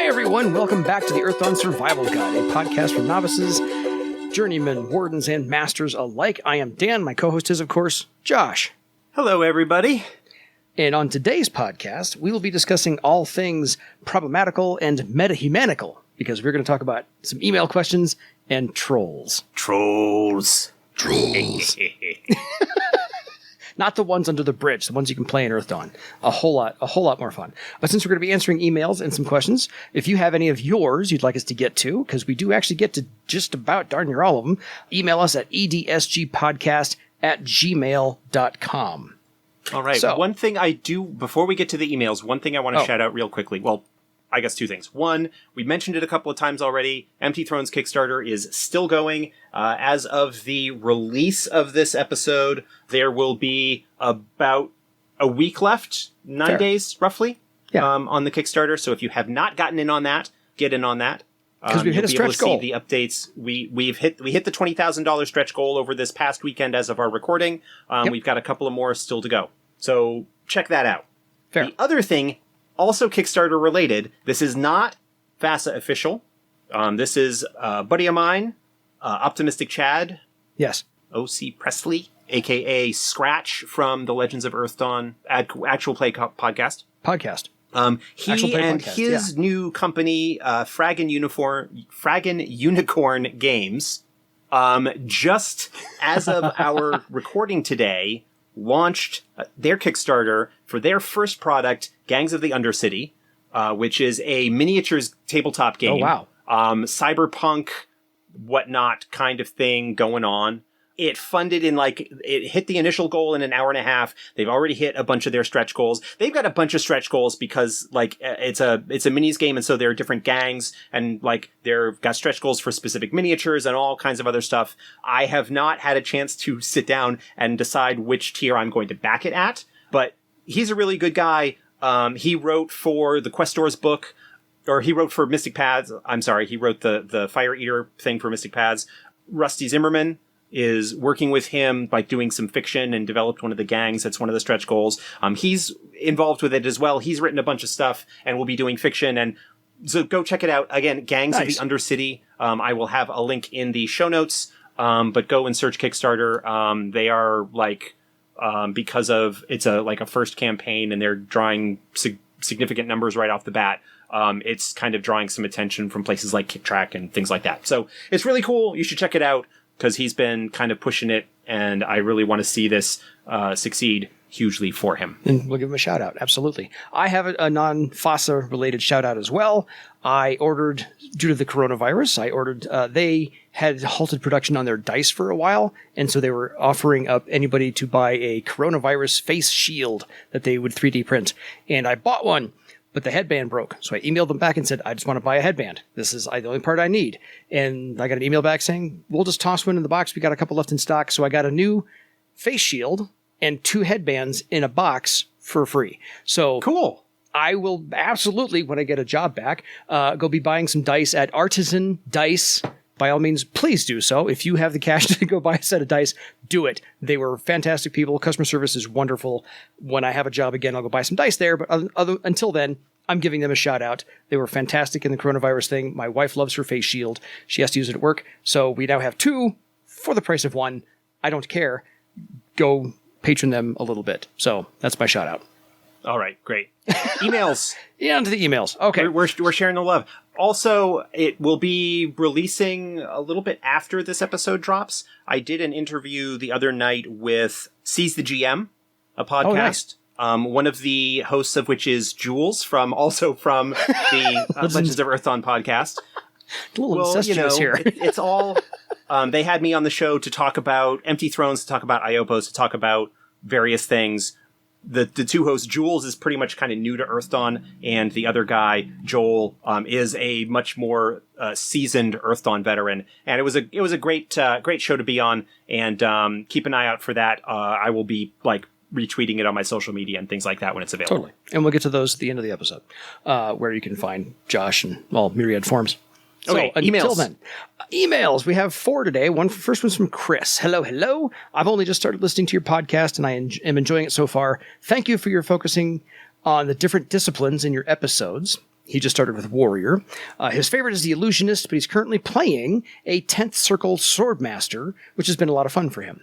everyone, welcome back to the Earthdawn Survival Guide, a podcast for novices, journeymen, wardens, and masters alike. I am Dan. My co-host is, of course, Josh. Hello, everybody. And on today's podcast, we will be discussing all things problematical and metahumanical, because we're going to talk about some email questions and trolls. Trolls. Not the ones under the bridge, the ones you can play in Earthdawn. A whole lot more fun. But since we're going to be answering emails and some questions, if you have any of yours you'd like us to get to, because we do actually get to just about darn near all of them, email us at edsgpodcast@gmail.com. All right. So, one thing I do, before we get to the emails, one thing I want to shout out real quickly. Well, I guess two things. One, we mentioned it a couple of times already. Empty Thrones Kickstarter is still going. As of the release of this episode, there will be about a week left, 9 days roughly, on the Kickstarter. So if you have not gotten in on that, get in on that. Because we've hit a stretch goal. See the updates. We hit the $20,000 stretch goal over this past weekend as of our recording. We've got a couple of more still to go. So check that out. Fair. The other thing, also Kickstarter related, this is not FASA official. This is a buddy of mine, Optimistic Chad. Yes. O.C. Presley, a.k.a. Scratch from the Legends of Earthdawn Actual Play podcast. He and his new company, Fragging Unicorn Games, just as of our recording today, launched their Kickstarter for their first product, Gangs of the Undercity, which is a miniatures tabletop game. Oh, wow. Cyberpunk, whatnot kind of thing going on. It funded it hit the initial goal in an hour and a half. They've already hit a bunch of their stretch goals. They've got a bunch of stretch goals because it's a minis game. And so there are different gangs and they've got stretch goals for specific miniatures and all kinds of other stuff. I have not had a chance to sit down and decide which tier I'm going to back it at, but he's a really good guy. He wrote for the Questor's book, or he wrote for Mystic Paths. I'm sorry. He wrote the Fire Eater thing for Mystic Paths. Rusty Zimmerman is working with him, doing some fiction, and developed one of the gangs. That's one of the stretch goals. He's involved with it as well. He's written a bunch of stuff and will be doing fiction. And so go check it out. Again, Gangs of the Undercity. I will have a link in the show notes. But go and search Kickstarter. They are because of it's a first campaign and they're drawing significant numbers right off the bat. It's kind of drawing some attention from places like KickTrack and things like that. So it's really cool. You should check it out, because he's been kind of pushing it, and I really want to see this succeed hugely for him. And we'll give him a shout out. Absolutely. I have a non-FASA related shout out as well. I ordered, due to the coronavirus, they had halted production on their dice for a while. And so they were offering up anybody to buy a coronavirus face shield that they would 3D print. And I bought one. But the headband broke. So I emailed them back and said, I just want to buy a headband. This is the only part I need. And I got an email back saying, we'll just toss one in the box. We got a couple left in stock. So I got a new face shield and 2 headbands in a box for free. So cool. I will absolutely, when I get a job back, go be buying some dice at Artisan Dice. By all means, please do so. If you have the cash to go buy a set of dice, do it. They were fantastic people. Customer service is wonderful. When I have a job again, I'll go buy some dice there. But until then, I'm giving them a shout out. They were fantastic in the coronavirus thing. My wife loves her face shield. She has to use it at work. So we now have 2 for the price of 1. I don't care. Go patron them a little bit. So that's my shout out. All right, great. Emails. Yeah, onto the emails. Okay. We're sharing the love. Also, it will be releasing a little bit after this episode drops. I did an interview the other night with Seize the GM, a podcast. Oh, nice. One of the hosts of which is Jules from the Legends of Earthdawn podcast. A little incestuous here. It's all... they had me on the show to talk about Empty Thrones, to talk about Iopos, to talk about various things. The 2 hosts, Jules is pretty much kind of new to Earthdawn, and the other guy, Joel, is a much more seasoned Earthdawn veteran. And it was a great show to be on, and keep an eye out for that. I will be retweeting it on my social media and things like that when it's available. Totally. And we'll get to those at the end of the episode, where you can find Josh in myriad forms. Okay, so until then, emails. We have 4 today. First one's from Chris. Hello. I've only just started listening to your podcast, and I am enjoying it so far. Thank you for your focusing on the different disciplines in your episodes. He just started with Warrior. His favorite is the Illusionist, but he's currently playing a 10th Circle Swordmaster, which has been a lot of fun for him.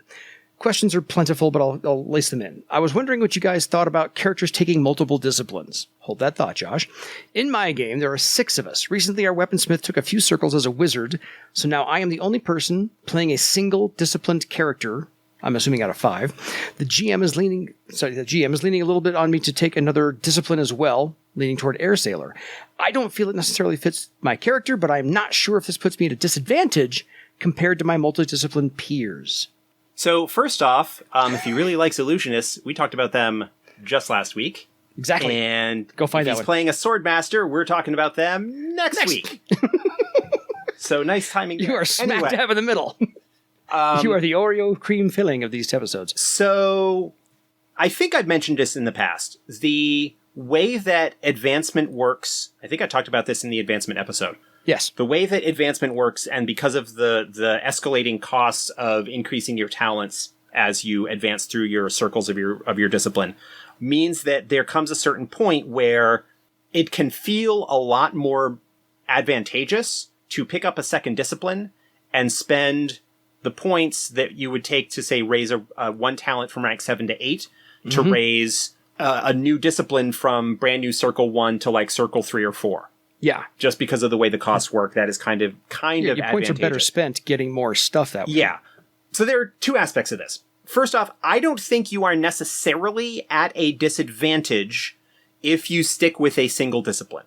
Questions are plentiful, but I'll lace them in. I was wondering what you guys thought about characters taking multiple disciplines. Hold that thought, Josh. In my game, there are 6 of us. Recently, our weaponsmith took a few circles as a wizard, so now I am the only person playing a single disciplined character. I'm assuming out of 5. The GM is leaning a little bit on me to take another discipline as well, leaning toward Air Sailor. I don't feel it necessarily fits my character, but I'm not sure if this puts me at a disadvantage compared to my multidisciplined peers. So first off, if you really like Illusionists, we talked about them just last week. Exactly. And go find if that he's playing a Swordmaster, we're talking about them next week. So nice timing. You are smack dab in the middle. You are the Oreo cream filling of these episodes. So I think I've mentioned this in the past. The way that advancement works, I think I talked about this in the advancement episode. Yes. The way that advancement works, and because of the escalating costs of increasing your talents as you advance through your circles of your discipline, means that there comes a certain point where it can feel a lot more advantageous to pick up a second discipline and spend the points that you would take to, say, raise a 1 talent from rank 7 to 8 to raise a new discipline from brand new circle 1 to like circle 3 or 4. Yeah. Just because of the way the costs work, that is kind of your points are better spent getting more stuff that way. Yeah. So there are 2 aspects of this. First off, I don't think you are necessarily at a disadvantage if you stick with a single discipline.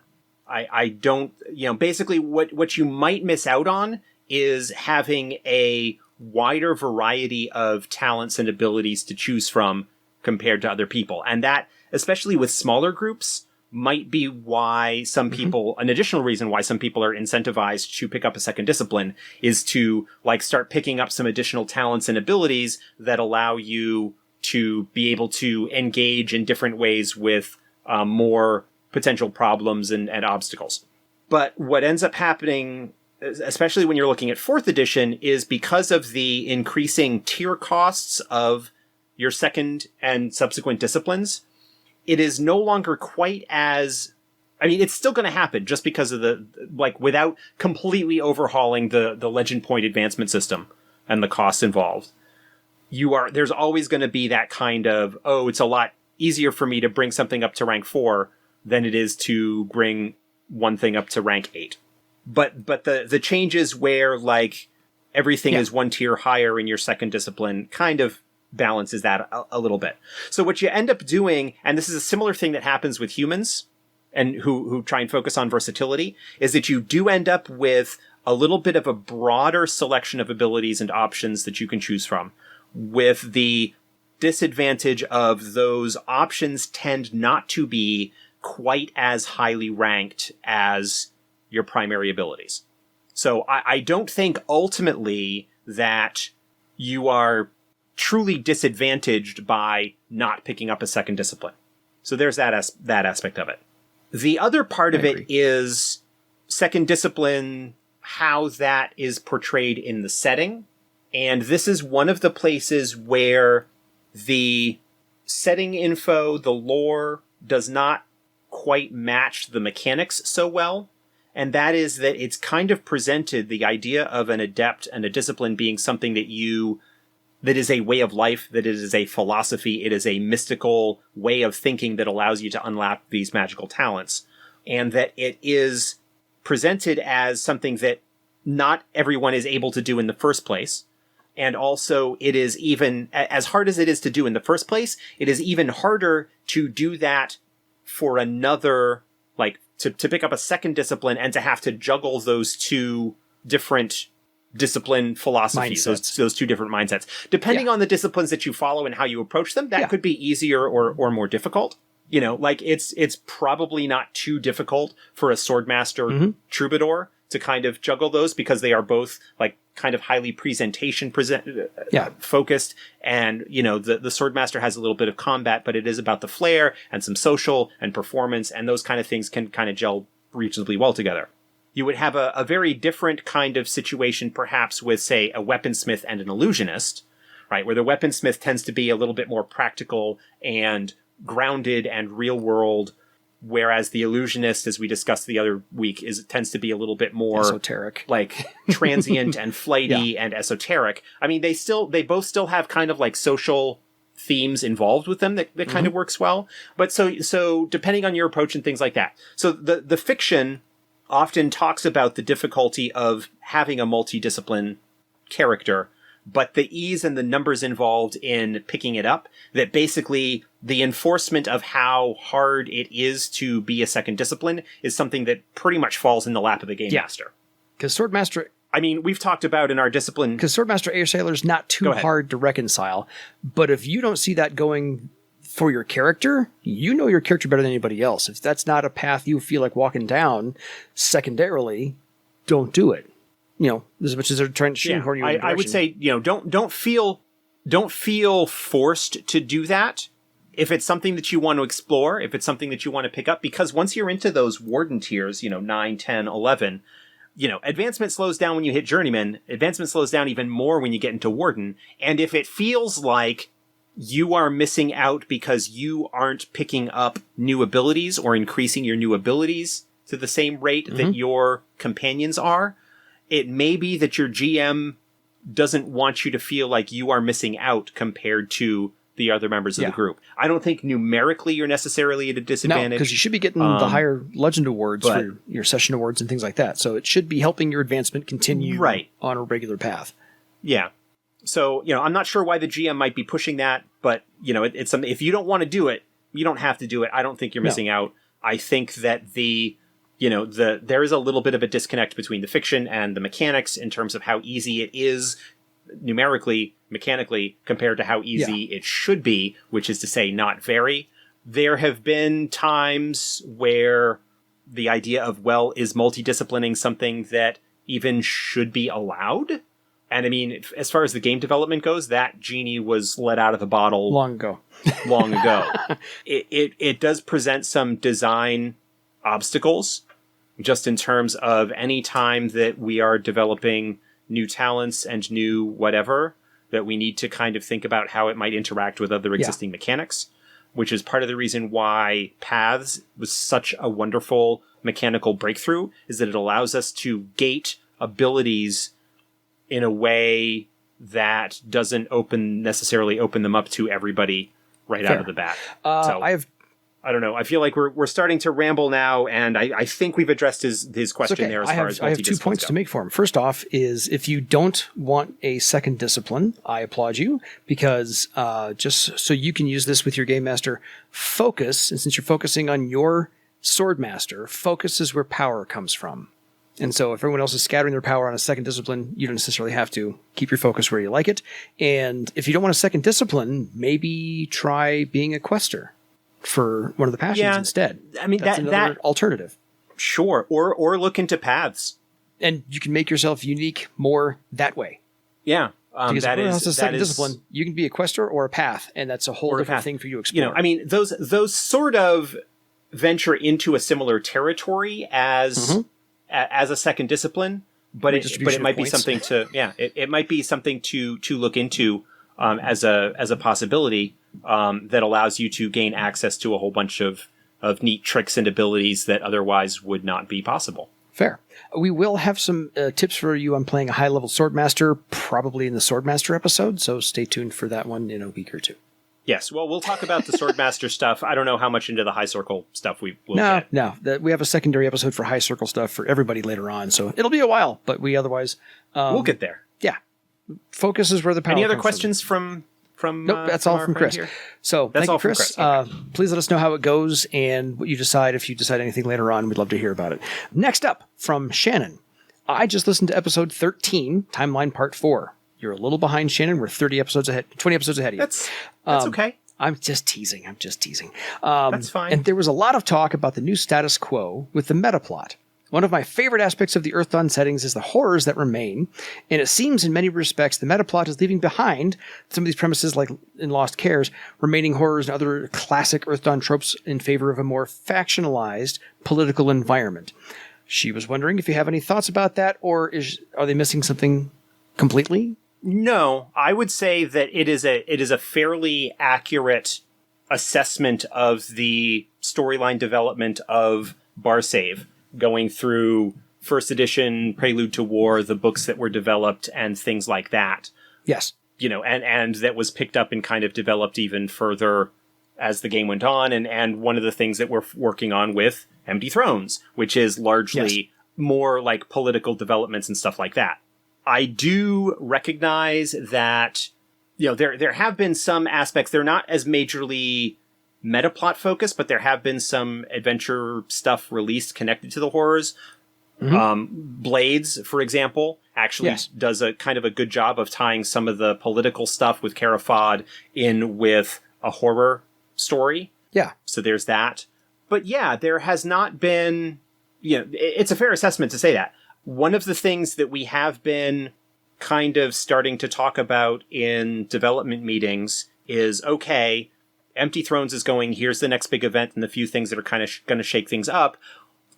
I don't, basically what you might miss out on is having a wider variety of talents and abilities to choose from compared to other people. And that, especially with smaller groups, might be why some people, an additional reason why some people are incentivized to pick up a second discipline is to start picking up some additional talents and abilities that allow you to be able to engage in different ways with more potential problems and obstacles. But what ends up happening, especially when you're looking at 4th edition, is because of the increasing tier costs of your second and subsequent disciplines, it is no longer quite as... it's still going to happen just because of without completely overhauling the legend point advancement system and the costs involved. There's always going to be that kind of, it's a lot easier for me to bring something up to rank 4 than it is to bring one thing up to rank 8. But the changes where everything is 1 tier higher in your second discipline kind of balances that a little bit. So what you end up doing, and this is a similar thing that happens with humans and who try and focus on versatility, is that you do end up with a little bit of a broader selection of abilities and options that you can choose from, with the disadvantage of those options tend not to be quite as highly ranked as your primary abilities. So I don't think ultimately that you are truly disadvantaged by not picking up a second discipline. So there's that aspect of it. The other part of it is second discipline, how that is portrayed in the setting. And this is one of the places where the setting info, the lore, does not quite match the mechanics so well. And that is that it's kind of presented, the idea of an adept and a discipline being something that is a way of life, that it is a philosophy, it is a mystical way of thinking that allows you to unlock these magical talents. And that it is presented as something that not everyone is able to do in the first place. And also, it is even, as hard as it is to do in the first place, it is even harder to do that for another, to pick up a second discipline and to have to juggle those 2 different discipline philosophies, those 2 different mindsets. Depending on the disciplines that you follow and how you approach them, that could be easier or more difficult. It's probably not too difficult for a swordmaster troubadour to kind of juggle those, because they are both kind of highly presentation focused, and the swordmaster has a little bit of combat, but it is about the flair and some social and performance, and those kind of things can kind of gel reasonably well together. You would have a very different kind of situation perhaps with, say, a weaponsmith and an illusionist, right, where the weaponsmith tends to be a little bit more practical and grounded and real world, Whereas the illusionist, as we discussed the other week, tends to be a little bit more esoteric, like transient and flighty and esoteric. I mean, they both still have kind of like social themes involved with them that kind of works well. But so depending on your approach and things like that. So the fiction often talks about the difficulty of having a multidiscipline character, but the ease and the numbers involved in picking it up, that basically the enforcement of how hard it is to be a second discipline is something that pretty much falls in the lap of the game master. Because Swordmaster... I mean, we've talked about in our discipline... Because Swordmaster Air Sailor is not too hard to reconcile, but if you don't see that going for your character, you know your character better than anybody else. If that's not a path you feel like walking down, secondarily, don't do it. You know, as much as they're trying to shoehorn you in the direction. I would say, you know, don't feel forced to do that. If it's something that you want to explore, if it's something that you want to pick up, because once you're into those warden tiers, you know, 9, 10, 11, you know, advancement slows down when you hit journeyman. Advancement slows down even more when you get into warden. And if it feels like you are missing out because you aren't picking up new abilities or increasing your new abilities to the same rate that your companions are, it may be that your GM doesn't want you to feel like you are missing out compared to the other members of the group. I don't think numerically you're necessarily at a disadvantage. No, because you should be getting the higher legend awards for your session awards and things like that. So it should be helping your advancement continue on a regular path. Yeah. So, you know, I'm not sure why the GM might be pushing that, but, you know, it's something, if you don't want to do it, you don't have to do it. I don't think you're missing out. I think that there is a little bit of a disconnect between the fiction and the mechanics in terms of how easy it is numerically, mechanically, compared to how easy it should be, which is to say not very. There have been times where the idea of, well, is multidisciplining something that even should be allowed? And I mean, as far as the game development goes, that genie was let out of the bottle long ago. It does present some design obstacles, just in terms of any time that we are developing new talents and new whatever, that we need to kind of think about how it might interact with other existing mechanics, which is part of the reason why Paths was such a wonderful mechanical breakthrough, is that it allows us to gate abilities in a way that doesn't necessarily open them up to everybody out of the bat. I don't know. I feel like we're starting to ramble now, and I think we've addressed his question there as far as I have 2 points to make for him. First off is, if you don't want a second discipline, I applaud you, because just so you can use this with your game master, focus, and since you're focusing on your sword master, focus is where power comes from. And so if everyone else is scattering their power on a second discipline, you don't necessarily have to. Keep your focus where you like it. And if you don't want a second discipline, maybe try being a quester for one of the passions instead. I mean, that's another alternative. Sure. Or look into Paths. And you can make yourself unique more that way. Yeah. Because if everyone else has a second discipline, you can be a quester or a path, and that's a whole different thing for you to explore. You know, I mean, those sort of venture into a similar territory as a second discipline, but it might be something to it might be something to look into as a possibility that allows you to gain access to a whole bunch of neat tricks and abilities that otherwise would not be possible. Fair. We will have some tips for you on playing a high-level Swordmaster, probably in the Swordmaster episode, so stay tuned for that one in a week or two. Yes, well, we'll talk about the Swordmaster stuff. I don't know how much into the High Circle stuff we will get. No, we have a secondary episode for High Circle stuff for everybody later on, so it'll be a while, but we otherwise... we'll get there. Yeah. Focus is where the power Any other comes questions from? Nope, that's all from Chris. Here? So that's thank you, Chris. Okay. Please let us know how it goes and what you decide. If you decide anything later on, we'd love to hear about it. Next up, from Shannon. I just listened to episode 13, Timeline Part 4. You're a little behind, Shannon. We're 20 episodes ahead of you. That's okay. I'm just teasing. That's fine. And there was a lot of talk about the new status quo with the meta plot. One of my favorite aspects of the Earthdawn settings is the horrors that remain, and it seems in many respects the meta plot is leaving behind some of these premises, like in Lost Cares, remaining horrors and other classic Earthdawn tropes in favor of a more factionalized political environment. She was wondering if you have any thoughts about that, or are they missing something completely? No, I would say that it is a fairly accurate assessment of the storyline development of Bar Save, going through first edition, Prelude to War, the books that were developed, and things like that. Yes. And that was picked up and kind of developed even further as the game went on. And one of the things that we're working on with Empty Thrones, which is largely more like political developments and stuff like that. I do recognize that, there have been some aspects, they're not as majorly meta-plot focused, but there have been some adventure stuff released connected to the horrors. Blades, for example, actually does a kind of a good job of tying some of the political stuff with Carafod in with a horror story. Yeah. So there's that. But yeah, there has not been, it's a fair assessment to say that. One of the things that we have been kind of starting to talk about in development meetings is, okay, Empty Thrones is going, here's the next big event and the few things that are kind of going to shake things up.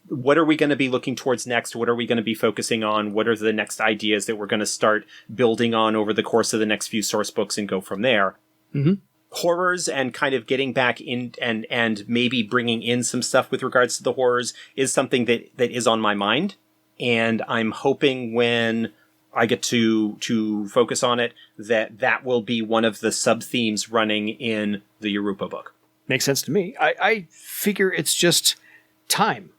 What are we going to be looking towards next? What are we going to be focusing on? What are the next ideas that we're going to start building on over the course of the next few source books and go from there? Mm-hmm. Horrors and kind of getting back in and maybe bringing in some stuff with regards to the horrors is something that is on my mind. And I'm hoping when I get to focus on it, that will be one of the sub-themes running in the Europa book. Makes sense to me. I figure it's just time.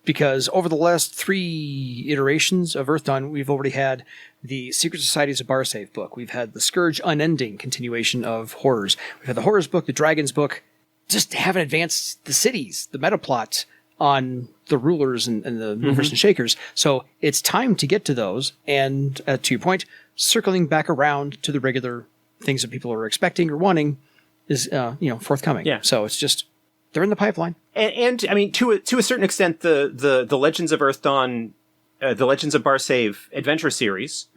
Because over the last 3 iterations of Earthdawn, we've already had the Secret Societies of Barsave book. We've had the Scourge Unending continuation of horrors. We've had the Horrors book, the Dragons book. Just haven't advanced the cities, the meta plot on the rulers and the movers and shakers. So it's time to get to those. And to your point, circling back around to the regular things that people are expecting or wanting is forthcoming. Yeah. So it's just, they're in the pipeline. And I mean, to a certain extent, the Legends of Earthdawn, the Legends of Barsave adventure series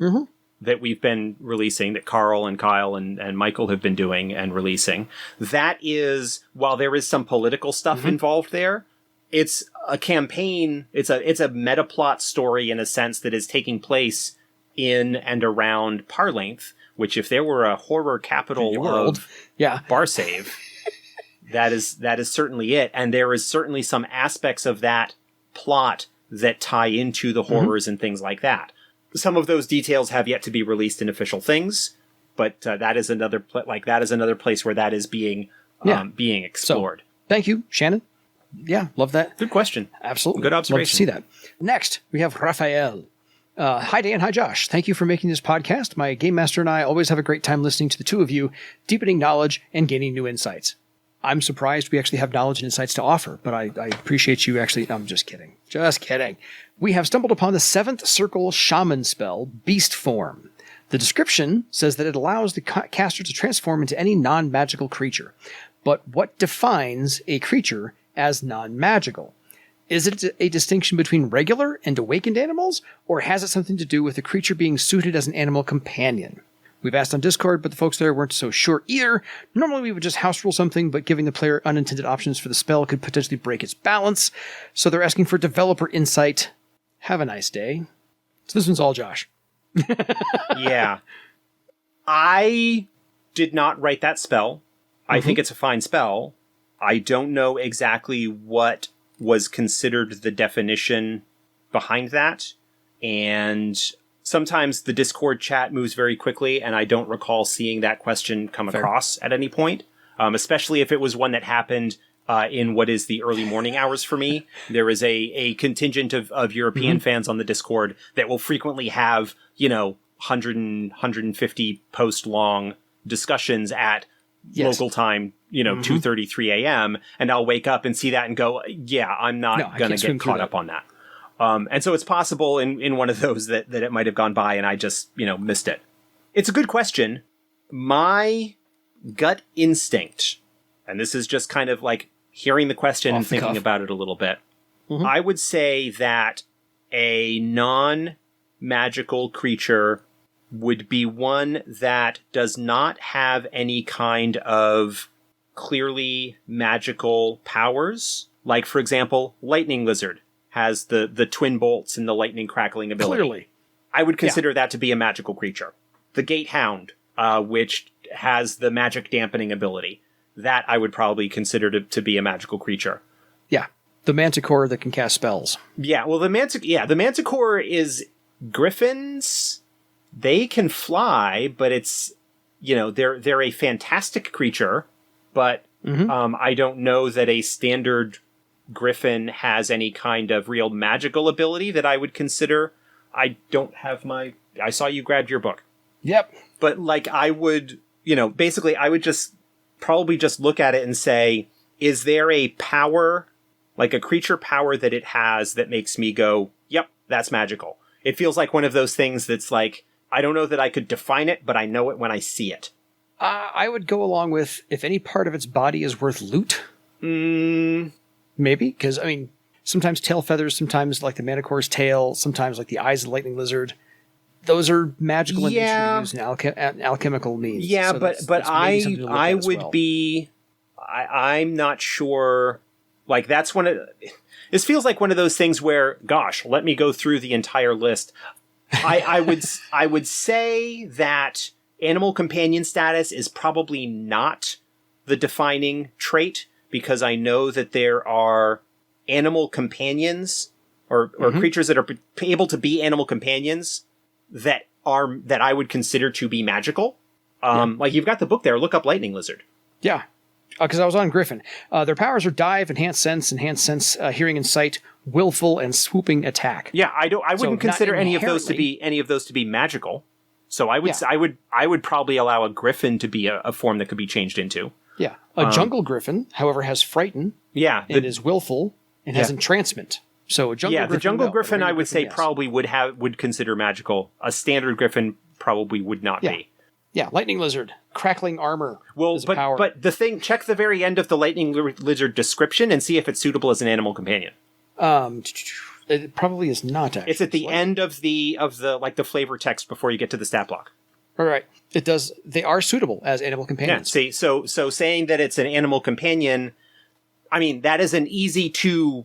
that we've been releasing, that Carl and Kyle and Michael have been doing and releasing, that is, while there is some political stuff involved there, it's a campaign. It's a meta plot story in a sense that is taking place in and around Parlength, which, if there were a horror capital of Barsave. That is certainly it. And there is certainly some aspects of that plot that tie into the horrors and things like that. Some of those details have yet to be released in official things, but that is another place where that is being explored. So, thank you, Shannon. Yeah, love that. Good question. Absolutely. Good observation. Love to see that. Next, we have Raphael. Hi, Dan. Hi, Josh. Thank you for making this podcast. My game master and I always have a great time listening to the two of you, deepening knowledge and gaining new insights. I'm surprised we actually have knowledge and insights to offer, but I appreciate you actually. I'm just kidding. Just kidding. We have stumbled upon the 7th Circle Shaman spell, Beast Form. The description says that it allows the caster to transform into any non-magical creature. But what defines a creature as non-magical? Is it a distinction between regular and awakened animals, or has it something to do with the creature being suited as an animal companion? We've asked on Discord, but the folks there weren't so sure either. Normally we would just house rule something, but giving the player unintended options for the spell could potentially break its balance. So they're asking for developer insight. Have a nice day. So this one's all Josh. Yeah. I did not write that spell. I think it's a fine spell. I don't know exactly what was considered the definition behind that. And sometimes the Discord chat moves very quickly, and I don't recall seeing that question come across at any point, especially if it was one that happened in what is the early morning hours for me. There is a contingent of European fans on the Discord that will frequently have, 150 post-long discussions at local time, 2:30, 3 a.m., and I'll wake up and see that and go, yeah, I'm not going to get caught up on that. And so it's possible in one of those that it might have gone by and I just, missed it. It's a good question. My gut instinct, and this is just kind of like hearing the question and thinking about it a little bit, I would say that a non-magical creature would be one that does not have any kind of clearly magical powers. Like, for example, Lightning Lizard has the twin bolts and the lightning crackling ability. Clearly. I would consider that to be a magical creature. The Gatehound, which has the magic dampening ability. that I would probably consider to be a magical creature. Yeah. The manticore that can cast spells. Yeah, well, the manticore is griffins. They can fly, but it's, they're a fantastic creature, but I don't know that a standard griffin has any kind of real magical ability that I would consider. I don't have I saw you grabbed your book. Yep. But I would, basically I would probably just look at it and say, is there a power, like a creature power that it has that makes me go, yep, that's magical. It feels like one of those things that's like, I don't know that I could define it, but I know it when I see it. I would go along with, if any part of its body is worth loot. Maybe, because, sometimes tail feathers, sometimes like the manticore's tail, sometimes like the eyes of the lightning lizard. Those are magical in nature to use in alchemical means. Yeah, so but I would be... I'm not sure... that's this feels like one of those things where, gosh, let me go through the entire list. I would say that animal companion status is probably not the defining trait, because I know that there are animal companions or creatures that are able to be animal companions that I would consider to be magical. You've got the book there. Look up lightning lizard. Yeah. Because I was on Griffin. Their powers are dive, enhanced sense, hearing and sight, willful, and swooping attack. Yeah, I wouldn't consider any of those to be magical. So I would probably allow a griffin to be a form that could be changed into. Yeah, a jungle griffin, however, has frighten. Yeah, and is willful and has entrancement. So a jungle griffin, the jungle griffin I would say probably would consider magical. A standard griffin probably would not be. Yeah, lightning lizard, crackling armor. Well, but the thing, check the very end of the lightning lizard description and see if it's suitable as an animal companion. It probably is not. Actually, it's at the end of the flavor text before you get to the stat block. All right, it does. They are suitable as animal companions. Yeah. See, so saying that it's an animal companion, that is an easy to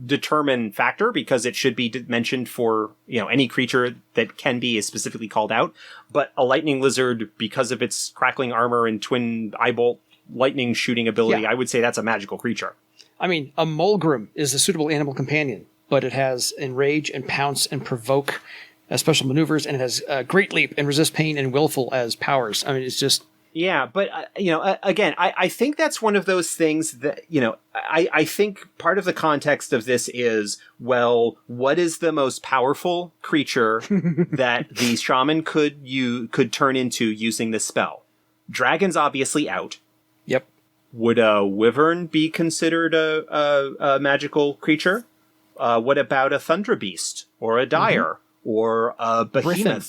determine factor, because it should be mentioned for any creature that can be is specifically called out. But a lightning lizard, because of its crackling armor and twin eyebolt lightning shooting ability, I would say that's a magical creature. A mulgrim is a suitable animal companion, but it has enrage and pounce and provoke as special maneuvers, and it has great leap and resist pain and willful as powers. It's just... Yeah, but, again, I think that's one of those things that, I think part of the context of this is, well, what is the most powerful creature that the shaman could turn into using this spell? Dragon's obviously out. Yep. Would a wyvern be considered a magical creature? What about a thundra beast or a dire or a behemoth? Griffin.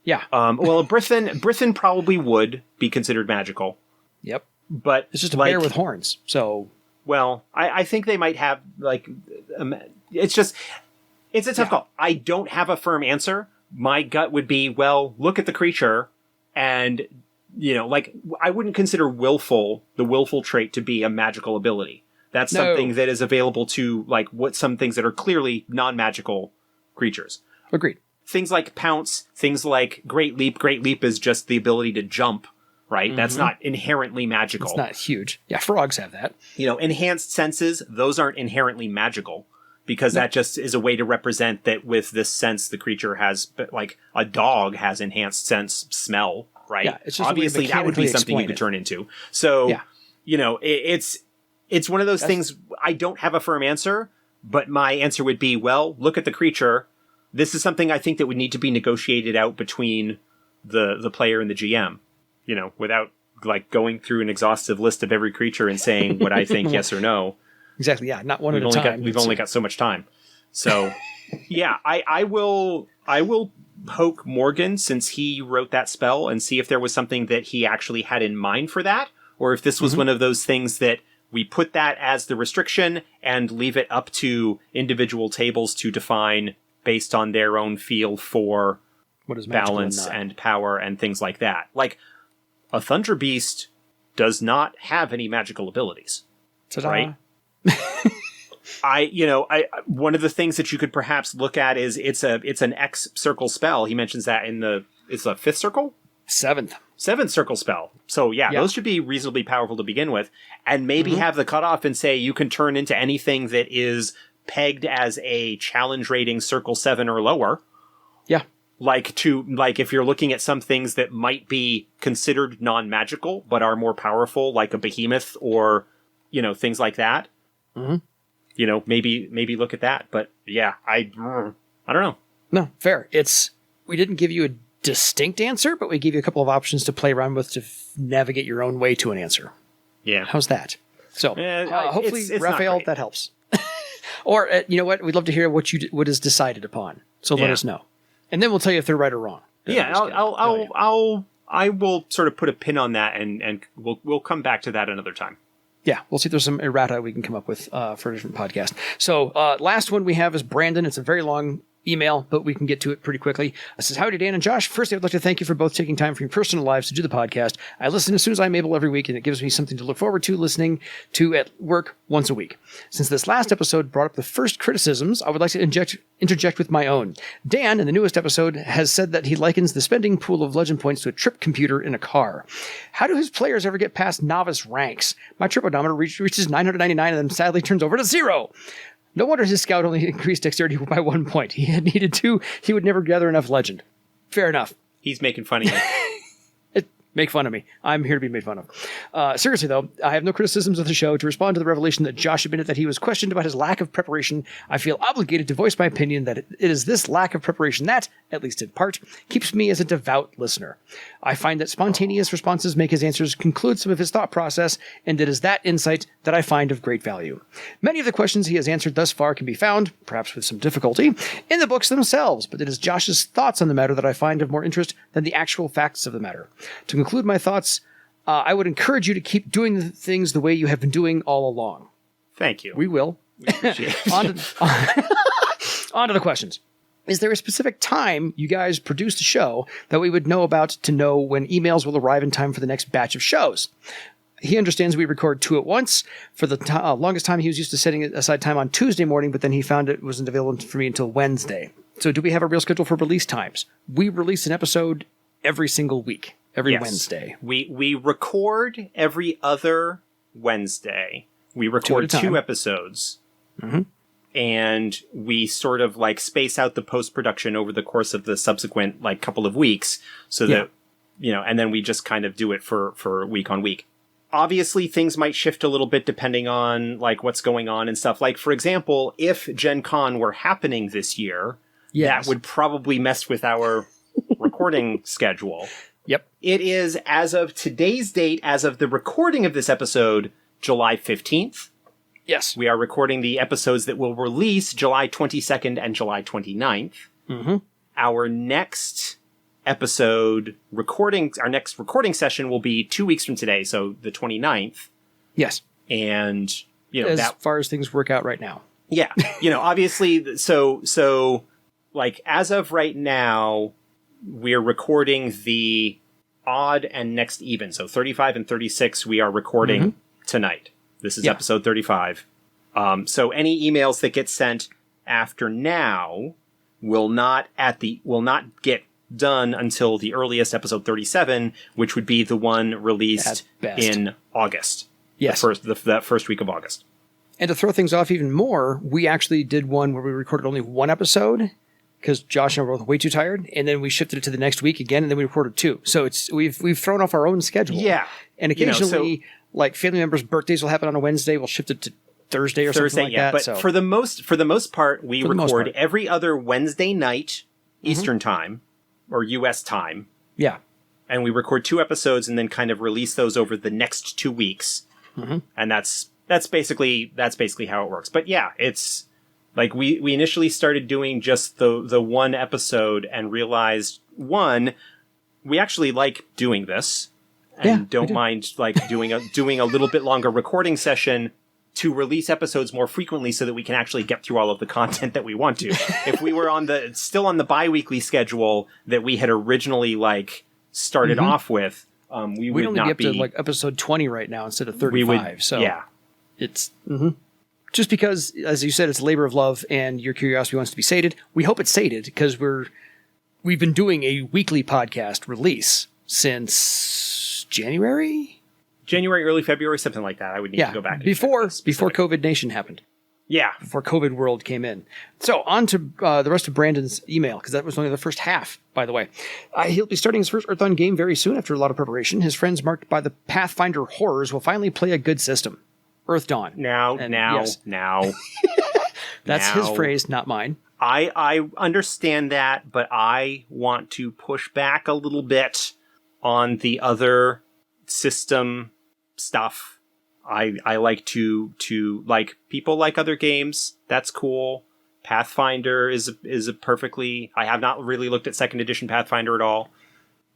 Yeah. Well, a Brithin probably would be considered magical. Yep. But it's just a bear with horns. So. Well, I think they might have it's a tough call. I don't have a firm answer. My gut would be, well, look at the creature, and I wouldn't consider the willful trait to be a magical ability. That's something that is available to some things that are clearly non-magical creatures. Agreed. Things like pounce, things like great leap. Great leap is just the ability to jump, right? Mm-hmm. That's not inherently magical. It's not huge. Yeah, frogs have that. Enhanced senses, those aren't inherently magical, because that just is a way to represent that with this sense the creature has, a dog has enhanced sense smell, right? Yeah, it's just obviously that would be something you could turn into. So, it's one of those things. I don't have a firm answer, but my answer would be, well, look at the creature. This is something I think that would need to be negotiated out between the player and the GM, without going through an exhaustive list of every creature and saying what I think, yes or no. Exactly. Yeah. Not one at a time. We've only got so much time. So yeah, I will poke Morgan, since he wrote that spell, and see if there was something that he actually had in mind for that, or if this was one of those things that we put that as the restriction and leave it up to individual tables to define based on their own feel for what is balance and power and things like that. A Thunder Beast does not have any magical abilities. Ta-da. Right? One of the things that you could perhaps look at is it's an X circle spell. He mentions that it's a fifth circle. Seventh circle spell. So yeah, those should be reasonably powerful to begin with. And maybe have the cutoff and say you can turn into anything that is pegged as a challenge rating circle 7 or lower. Yeah. Like if you're looking at some things that might be considered non-magical, but are more powerful, like a behemoth or, things like that. Mm-hmm. Maybe look at that. But yeah, I don't know. No, fair. We didn't give you a distinct answer, but we gave you a couple of options to play around with to navigate your own way to an answer. Yeah. How's that? So hopefully, it's Raphael, that helps. Or you know what? We'd love to hear what is decided upon. So let us know, and then we'll tell you if they're right or wrong. Yeah, I will sort of put a pin on that, and we'll come back to that another time. Yeah, we'll see if there's some errata we can come up with for a different podcast. So last one we have is Brandon. It's a very long email, but we can get to it pretty quickly. It says, howdy, Dan and Josh. First, I would like to thank you for both taking time from your personal lives to do the podcast. I listen as soon as I'm able every week, and it gives me something to look forward to listening to at work once a week. Since this last episode brought up the first criticisms, I would like to interject with my own. Dan, in the newest episode, has said that he likens the spending pool of legend points to a trip computer in a car. How do his players ever get past novice ranks? My trip odometer reaches 999 and then sadly turns over to 0. No wonder his scout only increased dexterity by 1 point. He had needed 2. He would never gather enough legend. Fair enough. He's making fun of you. Make fun of me. I'm here to be made fun of. Seriously, though, I have no criticisms of the show. To respond to the revelation that Josh admitted that he was questioned about his lack of preparation, I feel obligated to voice my opinion that it is this lack of preparation that, at least in part, keeps me as a devout listener. I find that spontaneous responses make his answers conclude some of his thought process, and it is that insight that I find of great value. Many of the questions he has answered thus far can be found, perhaps with some difficulty, in the books themselves, but it is Josh's thoughts on the matter that I find of more interest than the actual facts of the matter. To conclude my thoughts, I would encourage you to keep doing the things the way you have been doing all along. Thank you. We will. On to the questions. Is there a specific time you guys produce the show that we would know about to know when emails will arrive in time for the next batch of shows? He understands we record 2 at once. For the longest time, he was used to setting aside time on Tuesday morning, but then he found it wasn't available for me until Wednesday. So do we have a real schedule for release times? We release an episode every single week. Every Wednesday. We record every other Wednesday. We record 2 episodes. Mm-hmm. And we sort of space out the post-production over the course of the subsequent couple of weeks so that, and then we just kind of do it for week on week. Obviously, things might shift a little bit depending on what's going on and stuff. For example, if Gen Con were happening this year, that would probably mess with our recording schedule. Yep. It is, as of today's date, as of the recording of this episode, July 15th. Yes. We are recording the episodes that will release July 22nd and July 29th. Mm-hmm. Our next recording session will be 2 weeks from today, so the 29th. Yes. And, as far as things work out right now. Yeah. Obviously, so as of right now, we're recording the odd and next even. So 35 and 36, we are recording tonight. This is episode 35. So any emails that get sent after now will not get done until the earliest episode 37, which would be the one released in August. Yes. That first week of August. And to throw things off even more, we actually did one where we recorded only 1 episode, because Josh and I were both way too tired, and then we shifted it to the next week again, and then we recorded 2. So we've thrown off our own schedule. Yeah. And occasionally, family members' birthdays will happen on a Wednesday. We'll shift it to Thursday or something like that. But for the most part, we record every other Wednesday night, Eastern time, or U.S. time. Yeah. And we record 2 episodes and then kind of release those over the next 2 weeks. Mm-hmm. And that's basically how it works. But yeah, it's... we initially started doing just the 1 episode and realized, 1, we actually like doing this and don't mind doing a little bit longer recording session to release episodes more frequently so that we can actually get through all of the content that we want to. If we were still on the bi-weekly schedule that we had originally started off with, we would only not be up to episode 20 right now instead of 35. It's just because, as you said, it's a labor of love and your curiosity wants to be sated. We hope it's sated because we've been doing a weekly podcast release since January, early February, something like that. I would need to go back. Before COVID Nation happened. Yeah. Before COVID World came in. So on to the rest of Brandon's email, because that was only the first half, by the way. He'll be starting his first Earthdawn game very soon after a lot of preparation. His friends marked by the Pathfinder horrors will finally play a good system. Earthdawn. Now. That's his phrase, not mine. I understand that, but I want to push back a little bit on the other system stuff. I like to like, people like other games. That's cool. Pathfinder is a perfectly... I have not really looked at 2nd edition Pathfinder at all.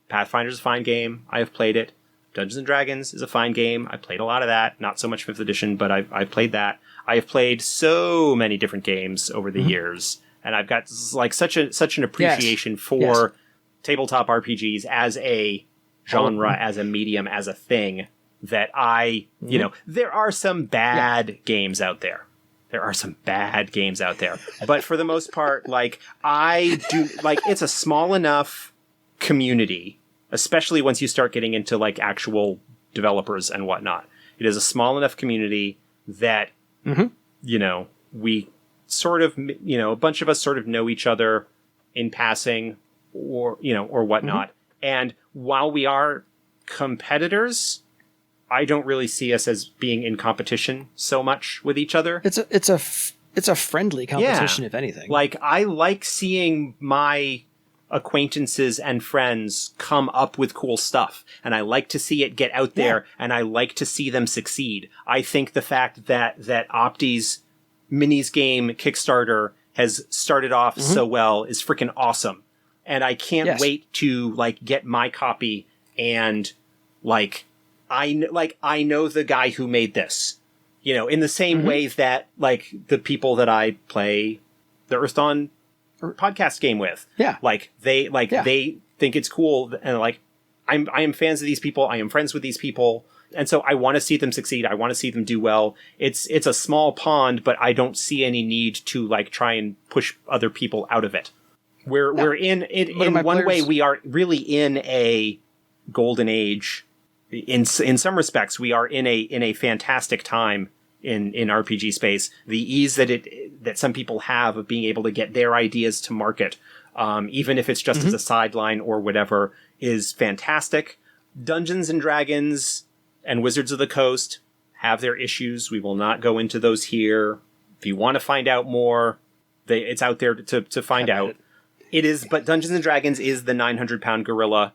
Pathfinder's a fine game. I have played it. Dungeons & Dragons is a fine game. I played a lot of that. Not so much 5th edition, but I've played that. I have played so many different games over the years, and I've got like such an appreciation for tabletop RPGs as a genre, as a medium, as a thing, that you know, there are some bad games out there. There are some bad games out there. But for the most part, like, I do, like, it's a small enough community, especially once you start getting into, like, actual developers and whatnot. It is a small enough community that, you know, we sort of, you know, a bunch of us sort of know each other in passing or, you know, or whatnot. And while we are competitors, I don't really see us as being in competition so much with each other. It's a friendly competition, if anything. Like, I like seeing my acquaintances and friends come up with cool stuff, and I like to see it get out there, and I like to see them succeed. I think the fact that Opti's Minis game Kickstarter has started off so well is freaking awesome. And I can't wait to, like, get my copy and, like, I know the guy who made this, you know, in the same way that, like, the people that I play the Earthdawn podcast game with, like, they think it's cool, and, like, I am fans of these people, I am friends with these people, and so I want to see them succeed, I want to see them do well. It's a small pond, but I don't see any need to, like, try and push other people out of it. We're in one way, we are really in a golden age. In some respects, we are in a fantastic time in RPG space. The ease that some people have of being able to get their ideas to market, even if it's just as a sideline or whatever, is fantastic. Dungeons and Dragons and Wizards of the Coast have their issues. We will not go into those here. If you want to find out more, it's out there to find out. It is, but Dungeons and Dragons is the 900-pound gorilla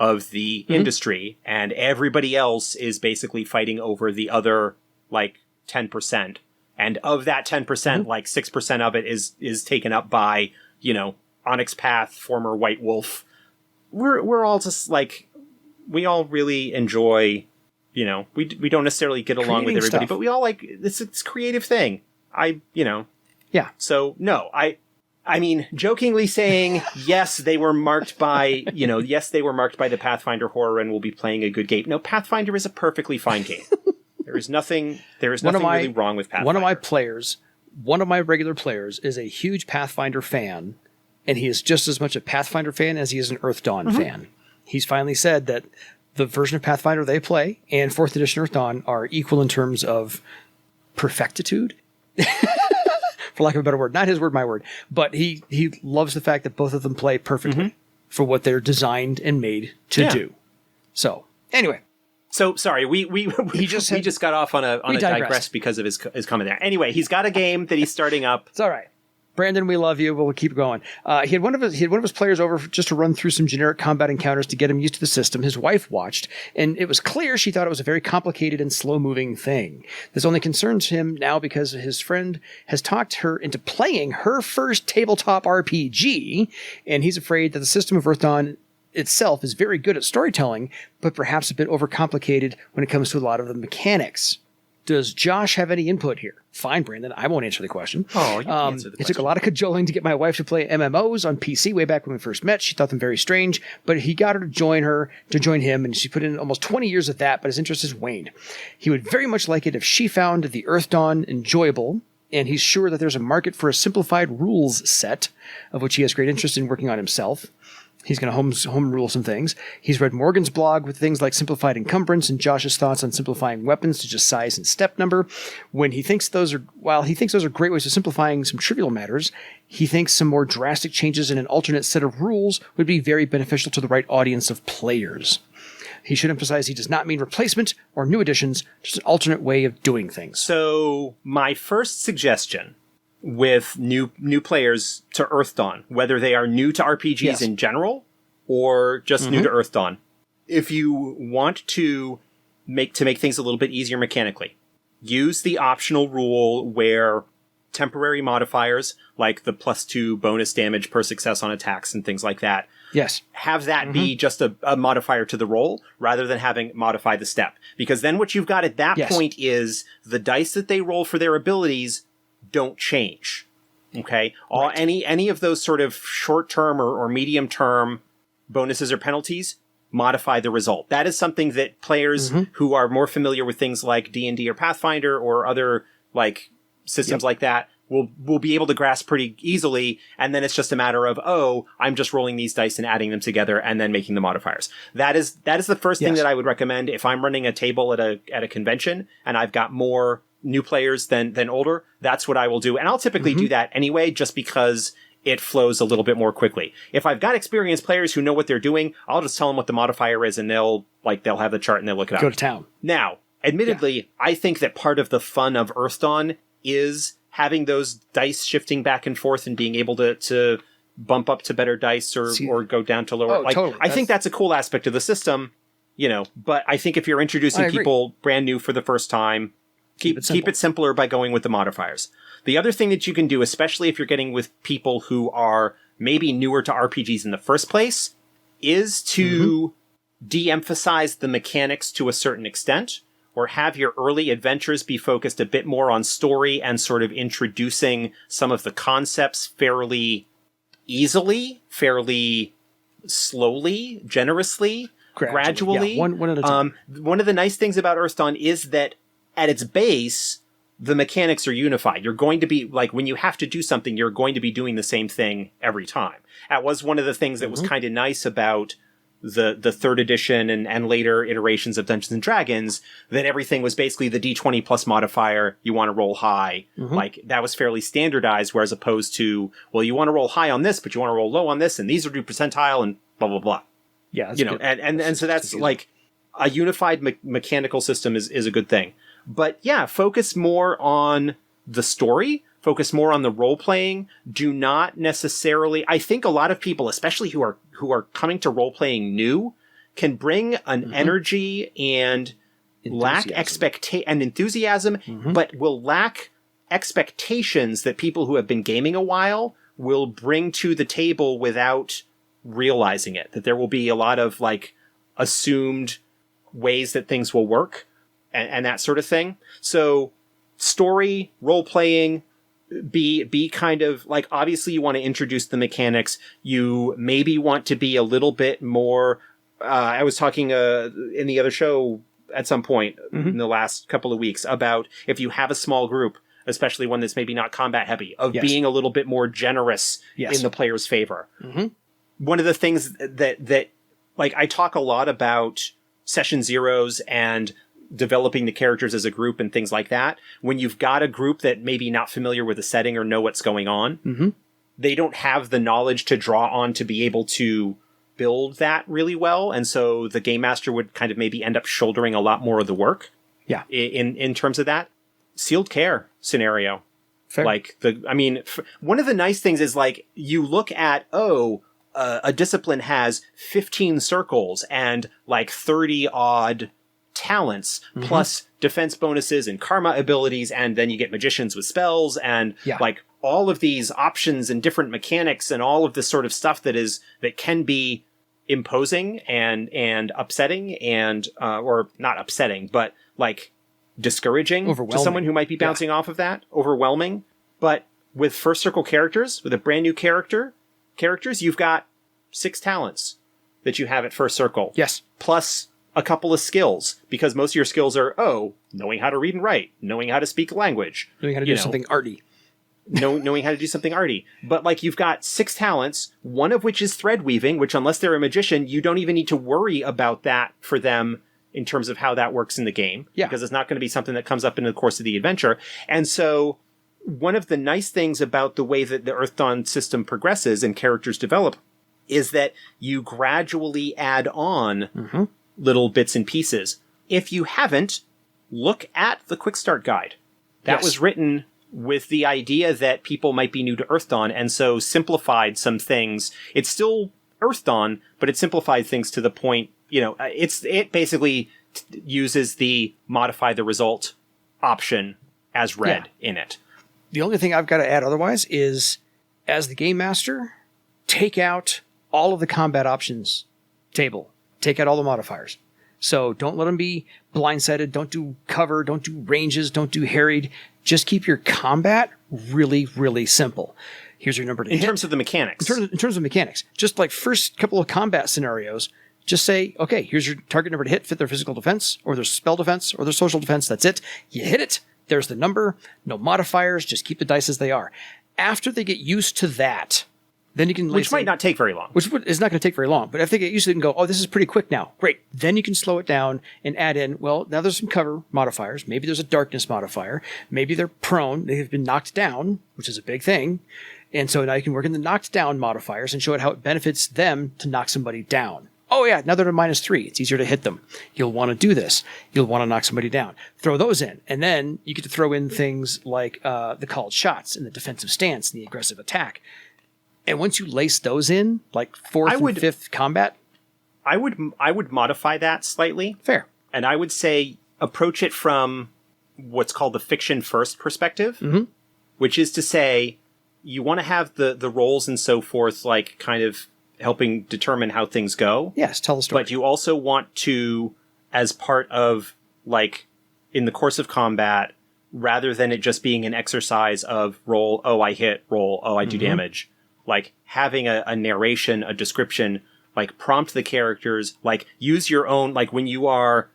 of the industry, and everybody else is basically fighting over the other, like, 10%. And of that 10%, like, 6% of it is taken up by, you know, Onyx Path, former White Wolf. We're all just, like, we all really enjoy, you know, we don't necessarily get along with everybody, but we all, like, it's a creative thing. You know. Yeah. So, no, I mean, jokingly saying, yes, they were marked by, you know, they were marked by the Pathfinder horror and will be playing a good game. No, Pathfinder is a perfectly fine game. There is nothing really wrong with Pathfinder. One of my regular players is a huge Pathfinder fan, and he is just as much a Pathfinder fan as he is an Earthdawn fan. He's finally said that the version of Pathfinder they play and 4th edition Earthdawn are equal in terms of perfectitude. For lack of a better word. Not his word, my word. But he loves the fact that both of them play perfectly for what they're designed and made to do. So, anyway. So, sorry, we just got off on a digress because of his comment there. Anyway, he's got a game that he's starting up. It's all right. Brandon, we love you. We'll keep going. He had one of his players over just to run through some generic combat encounters to get him used to the system. His wife watched, and it was clear she thought it was a very complicated and slow-moving thing. This only concerns him now because his friend has talked her into playing her first tabletop RPG, and he's afraid that the system of Earthdawn itself is very good at storytelling, but perhaps a bit overcomplicated when it comes to a lot of the mechanics. Does Josh have any input here? Fine, Brandon. I won't answer the question. Oh, you can answer the question. It took a lot of cajoling to get my wife to play MMOs on PC way back when we first met. She thought them very strange, but he got her to join him, and she put in almost 20 years of that, but his interest has waned. He would very much like it if she found the Earthdawn enjoyable, and he's sure that there's a market for a simplified rules set, of which he has great interest in working on himself. He's going to home rule some things. He's read Morgan's blog with things like simplified encumbrance and Josh's thoughts on simplifying weapons to just size and step number. While he thinks those are great ways of simplifying some trivial matters, he thinks some more drastic changes in an alternate set of rules would be very beneficial to the right audience of players. He should emphasize he does not mean replacement or new additions, just an alternate way of doing things. So my first suggestion with new players to Earthdawn, whether they are new to RPGs in general or just new to Earthdawn, if you want to make things a little bit easier mechanically, use the optional rule where temporary modifiers like the +2 bonus damage per success on attacks and things like that, have that be just a modifier to the roll rather than having modify the step. Because then what you've got at that point is the dice that they roll for their abilities don't change. Okay? Any of those sort of short-term or medium-term bonuses or penalties modify the result. That is something that players who are more familiar with things like D&D or Pathfinder or other like systems like that will be able to grasp pretty easily, and then it's just a matter of, I'm just rolling these dice and adding them together and then making the modifiers. That is the first thing that I would recommend if I'm running a table at a convention and I've got more new players than older. That's what I will do, and I'll typically do that anyway, just because it flows a little bit more quickly. If I've got experienced players who know what they're doing, I'll just tell them what the modifier is, and they'll have the chart and they'll look it up. Go to town. Now, admittedly, I think that part of the fun of Earthdawn is having those dice shifting back and forth and being able to bump up to better dice or go down to lower. Totally. I think that's a cool aspect of the system, but I think if you're introducing people brand new for the first time, keep it simpler by going with the modifiers. The other thing that you can do, especially if you're getting with people who are maybe newer to RPGs in the first place, is to de-emphasize the mechanics to a certain extent, or have your early adventures be focused a bit more on story and sort of introducing some of the concepts fairly easily, fairly slowly, generously, gradually. Yeah, one at a time. One of the nice things about Earthdawn is that at its base, the mechanics are unified. You're going to be, like, when you have to do something, you're going to be doing the same thing every time. That was one of the things that was kind of nice about the third edition and later iterations of Dungeons and Dragons, that everything was basically the D20 plus modifier. You want to roll high. Like, that was fairly standardized, whereas opposed to, well, you want to roll high on this, but you want to roll low on this, and these are due percentile, and blah, blah, blah. Yeah. And so that's like a unified mechanical system is a good thing. But yeah, focus more on the story, focus more on the role playing. Do not necessarily, I think a lot of people, especially who are coming to role playing new, can bring an energy and lack enthusiasm, but will lack expectations that people who have been gaming a while will bring to the table without realizing it. That there will be a lot of like assumed ways that things will work and that sort of thing. So story, role playing, be kind of like, obviously you want to introduce the mechanics. You maybe want to be a little bit more, I was talking in the other show at some point in the last couple of weeks about if you have a small group, especially one that's maybe not combat heavy, of being a little bit more generous in the player's favor. One of the things that like, I talk a lot about session zeros and developing the characters as a group and things like that. When you've got a group that maybe not familiar with the setting or know what's going on, they don't have the knowledge to draw on to be able to build that really well. And so the game master would kind of maybe end up shouldering a lot more of the work. Yeah. In terms of that sealed care scenario. Fair. Like one of the nice things is like, you look at, a discipline has 15 circles and like 30 odd talents plus defense bonuses and karma abilities, and then you get magicians with spells and like all of these options and different mechanics and all of this sort of stuff that can be imposing and upsetting and or not upsetting, but like discouraging to someone who might be bouncing off of that, overwhelming. But with first circle characters, with a brand new characters, you've got 6 talents that you have at first circle. Yes. Plus a couple of skills, because most of your skills are, knowing how to read and write, knowing how to speak a language. Knowing how to do something arty. knowing how to do something arty. But like you've got 6 talents, one of which is thread weaving, which unless they're a magician, you don't even need to worry about that for them in terms of how that works in the game. Yeah. Because it's not going to be something that comes up in the course of the adventure. And so one of the nice things about the way that the Earthdawn system progresses and characters develop is that you gradually add on little bits and pieces. If you haven't, look at the Quick Start Guide. That was written with the idea that people might be new to Earthdawn, and so simplified some things. It's still Earthdawn, but it simplified things to the point, it basically uses the modify the result option as read in it. The only thing I've got to add otherwise is, as the game master, take out all of the combat options table. Take out all the modifiers. So don't let them be blindsided. Don't do cover. Don't do ranges. Don't do harried. Just keep your combat really, really simple. Here's your number to hit. In terms of the mechanics. In terms of mechanics. Just like first couple of combat scenarios, just say, okay, here's your target number to hit, fit their physical defense, or their spell defense, or their social defense. That's it. You hit it. There's the number. No modifiers. Just keep the dice as they are. After they get used to that, then you can... Which might not take very long. Which is not going to take very long. But if they get used to it and go, oh, this is pretty quick now. Great. Then you can slow it down and add in, well, now there's some cover modifiers. Maybe there's a darkness modifier. Maybe they're prone. They have been knocked down, which is a big thing. And so now you can work in the knocked down modifiers and show it how it benefits them to knock somebody down. Oh, yeah, now they're at -3. It's easier to hit them. You'll want to do this. You'll want to knock somebody down. Throw those in. And then you get to throw in things like the called shots and the defensive stance and the aggressive attack. And once you lace those in, like 4th and 5th combat... I would modify that slightly. Fair. And I would say approach it from what's called the fiction first perspective, which is to say you want to have the roles and so forth, like kind of helping determine how things go. Yes, tell the story. But you also want to, as part of, like, in the course of combat, rather than it just being an exercise of roll, oh, I hit, roll, oh, I do damage, like having a narration, a description, like prompt the characters, like use your own, like when you are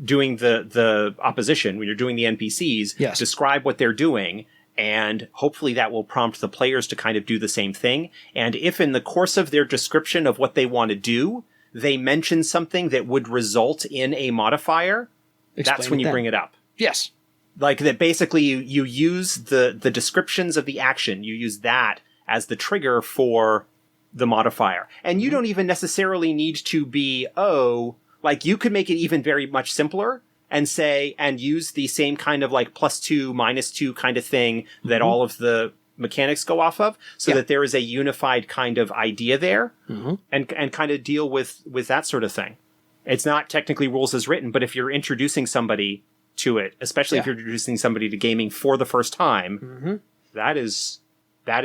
doing the opposition, when you're doing the NPCs, describe what they're doing. And hopefully that will prompt the players to kind of do the same thing. And if in the course of their description of what they want to do, they mention something that would result in a modifier, that's when you bring it up. Yes. Like that basically you use the descriptions of the action, you use that as the trigger for the modifier. And you don't even necessarily need to be, like you could make it even very much simpler and say, and use the same kind of like +2, -2 kind of thing that all of the mechanics go off of, so that there is a unified kind of idea there, and kind of deal with that sort of thing. It's not technically rules as written, but if you're introducing somebody to it, especially if you're introducing somebody to gaming for the first time, that is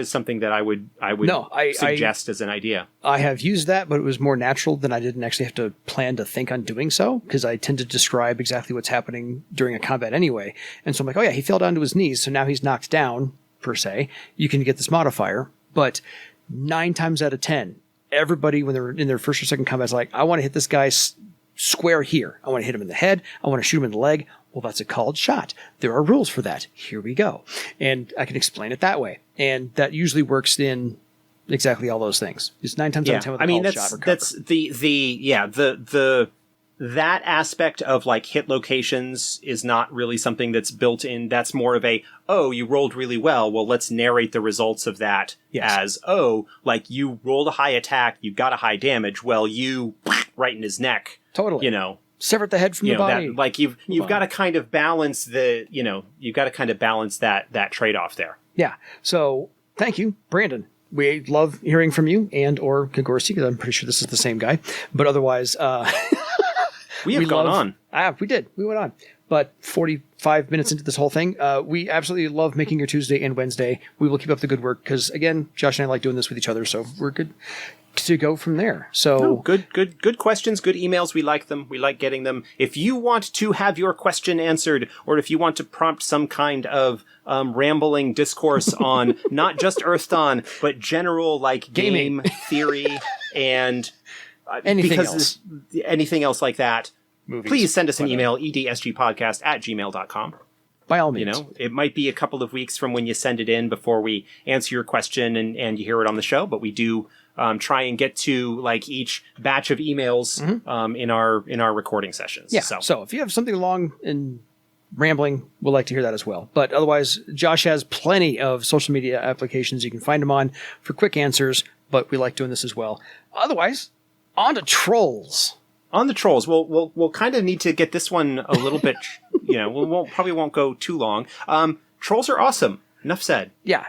something that I would suggest as an idea. I have used that, but it was more natural than I didn't actually have to plan to think on doing so, because I tend to describe exactly what's happening during a combat anyway. And so I'm like, oh yeah, he fell down to his knees, so now he's knocked down, per se. You can get this modifier, but 9 times out of 10, everybody, when they're in their first or second combat, is like, I want to hit this guy square here. I want to hit him in the head. I want to shoot him in the leg. Well, that's a called shot. There are rules for that. Here we go. And I can explain it that way. And that usually works in exactly all those things. It's 9 times out of 10 with a called shot or cover. That's that aspect of like hit locations is not really something that's built in. That's more of a, you rolled really well. Well, let's narrate the results of that as, like you rolled a high attack, you got a high damage. Well, you right in his neck. Totally. Separate the head from the body. That, like you've got to kind of balance you've got to kind of balance that trade-off there. Yeah. So thank you, Brandon. We love hearing from you and or Kagorsi, because I'm pretty sure this is the same guy. But otherwise, we have gone on. We did. We went on. But 45 minutes into this whole thing, we absolutely love making your Tuesday and Wednesday. We will keep up the good work because, again, Josh and I like doing this with each other, so we're good to go from there. So good questions, good emails. We like them. We like getting them. If you want to have your question answered, or if you want to prompt some kind of rambling discourse on not just Earthdawn, but general like game theory and anything else like that, please send us an email, edsgpodcast@gmail.com. By all means. It might be a couple of weeks from when you send it in before we answer your question and you hear it on the show, but we do try and get to like each batch of emails in our recording sessions. Yeah. So if you have something long and rambling, we'll like to hear that as well. But otherwise, Josh has plenty of social media applications you can find him on for quick answers, but we like doing this as well. Otherwise, on to trolls. On the trolls, we'll kind of need to get this one a little bit, probably won't go too long. Trolls are awesome. Enough said. Yeah.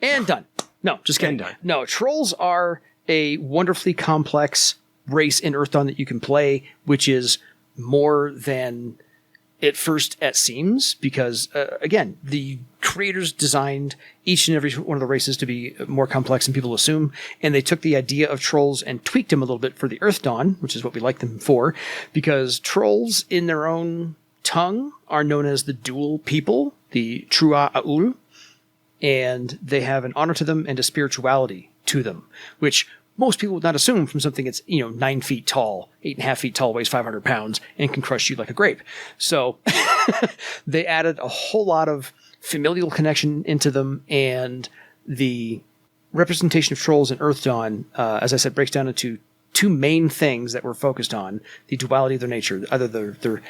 And done. No, just kidding. Done. No, trolls are a wonderfully complex race in Earthdawn that you can play, which is more than at first it seems, because, again, the creators designed each and every one of the races to be more complex than people assume, and they took the idea of trolls and tweaked them a little bit for the Earthdawn, which is what we like them for, because trolls in their own tongue are known as the dual people, the Trua Aul, and they have an honor to them and a spirituality to them, which most people would not assume from something that's, 9 feet tall, 8.5 feet tall, weighs 500 pounds, and can crush you like a grape. So they added a whole lot of familial connection into them, and the representation of trolls in Earthdawn, as I said, breaks down into two main things that we're focused on: the duality of their nature. Either they're